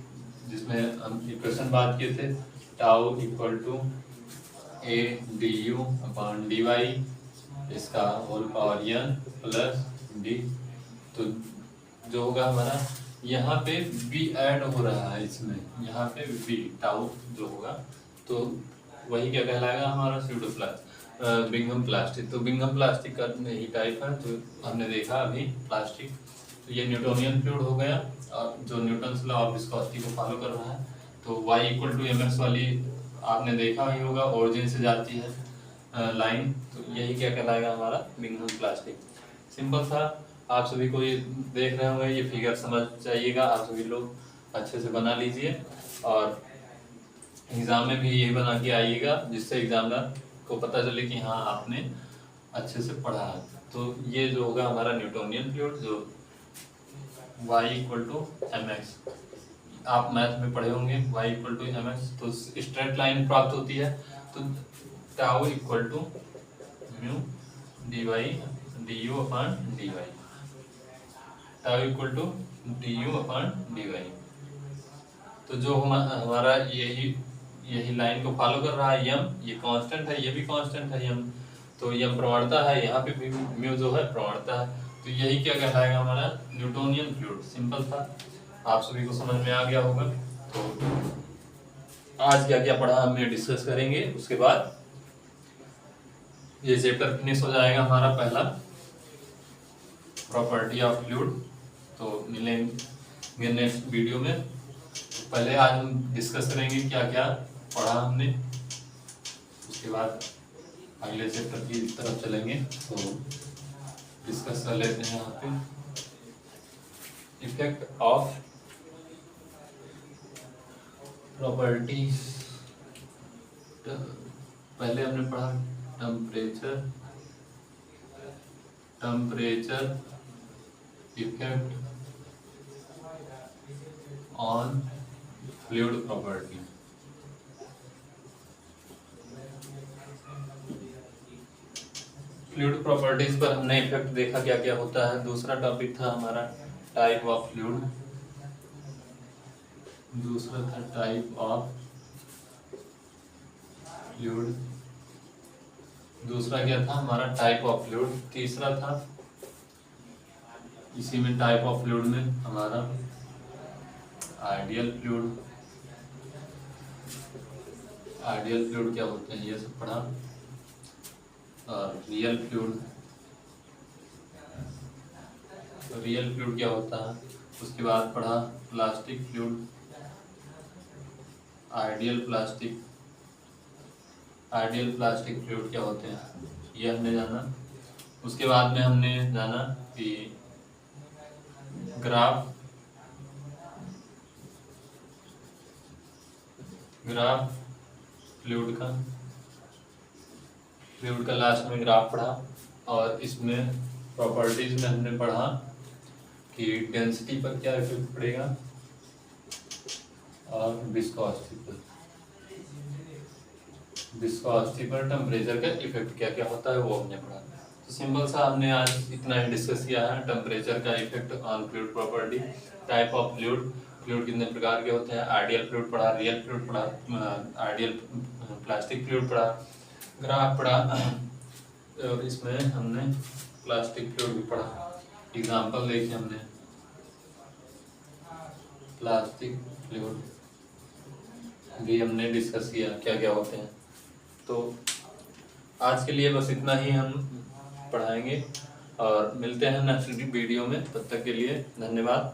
जिसमें हम इक्वेशन बात किए थे, tau equal to a du upon dy, इसका whole power n plus d। तो जो होगा हमारा, यहाँ पे v ऐड हो रहा है इसमें, यहाँ पे v टाउ जो होगा, तो वही क्या कहलाएगा हमारा स्यूडोप्लास्ट। Bingham plastic. तो बिंघम प्लास्टिक का ही टाइप है जो हमने देखा अभी प्लास्टिक। तो ये न्यूटोनियन फ्लूइड हो गया, और जो न्यूटन्स लॉ ऑफ विस्कोसिटी को फॉलो कर रहा है। तो y इक्वल टू mx वाली आपने देखा ही होगा, ओरिजिन से जाती है लाइन। तो यही क्या कहलाएगा हमारा बिंघम प्लास्टिक। सिंपल था, आप सभी को ये देख रहे होंगे, ये फिगर समझ जाइएगा, आप सभी लोग अच्छे से बना लीजिए और एग्जाम में भी यही बना के आइएगा, जिससे एग्जामिनर को पता चले कि हाँ आपने अच्छे से पढ़ा है। तो ये जो होगा हमारा न्यूटोनियन फ्लूइड, जो y equal to m x, आप मैथ में पढ़े होंगे y equal to m x. तो स्ट्रेट लाइन प्राप्त होती है, तो tau equal to mu d y d u upon d y, tau equal to d u upon d y. तो जो हमारा यही लाइन को फॉलो कर रहा है यम, ये कांस्टेंट है, ये भी कांस्टेंट है यम। तो यम प्रवणता है, यहाँ पे भी म्यू जो है प्रवणता है। तो यही क्या कहलाएगा हमारा न्यूटोनियन फ्लूइड। सिंपल था, आप सभी को समझ में आ गया होगा। तो आज क्या क्या पढ़ा हम डिस्कस करेंगे, उसके बाद ये चैप्टर फिनिश हो जाएगा हमारा पहला, प्रॉपर्टी ऑफ फ्लूइड। तो मिलेंगे नेक्स्ट वीडियो में। पहले आज हम डिस्कस करेंगे क्या क्या पढ़ा हमने, उसके बाद अगले चैप्टर की तरफ चलेंगे। तो डिस्कस कर लेते हैं यहाँ पे इफेक्ट ऑफ प्रॉपर्टीज। पहले हमने पढ़ा temperature effect on fluid property. Fluid properties पर हमने इफेक्ट देखा क्या क्या होता है। दूसरा टॉपिक था हमारा टाइप ऑफ फ्लूइड, दूसरा था टाइप ऑफ फ्लूइड, दूसरा क्या था हमारा टाइप ऑफ फ्लूइड। तीसरा था इसी में टाइप ऑफ फ्लूइड में हमारा आइडियल फ्लूइड। आइडियल फ्लूइड क्या होते हैं ये सब पढ़ा, और रियल फ्लूइड, तो रियल फ्लूइड क्या होता है। उसके बाद पढ़ा plastic fluid, ideal plastic fluid क्या होते हैं ये हमने जाना। उसके बाद में हमने जाना कि ग्राफ फ्लूइड का लास्ट में ग्राफ पढ़ा, और इसमें प्रॉपर्टीज में हमने पढ़ा कि डेंसिटी पर क्या इफेक्ट पड़ेगा और विस्कोसिटी पर टेम्परेचर का इफेक्ट क्या क्या होता है वो हमने पढ़ा। तो सिंपल सा हमने आज इतना ही डिस्कस किया है, टेम्परेचर का effect on fluid property, type of fluid कितने प्रकार के होते हैं, आइडियल फ्लूइड पढ़ा, रियल फ्लूइड पढ़ा, आइडियल प्लास्टिक फ्लूइड पढ़ा, ग्राफ पढ़ा, और इसमें हमने प्लास्टिक फ्लूइड भी पढ़ा। एग्जाम्पल देखे हमने प्लास्टिक फ्लूइड भी हमने डिस्कस किया क्या क्या होते हैं। तो आज के लिए बस इतना ही हम पढ़ाएंगे, और मिलते हैं नेक्स्ट वीडियो में। तब तक के लिए धन्यवाद।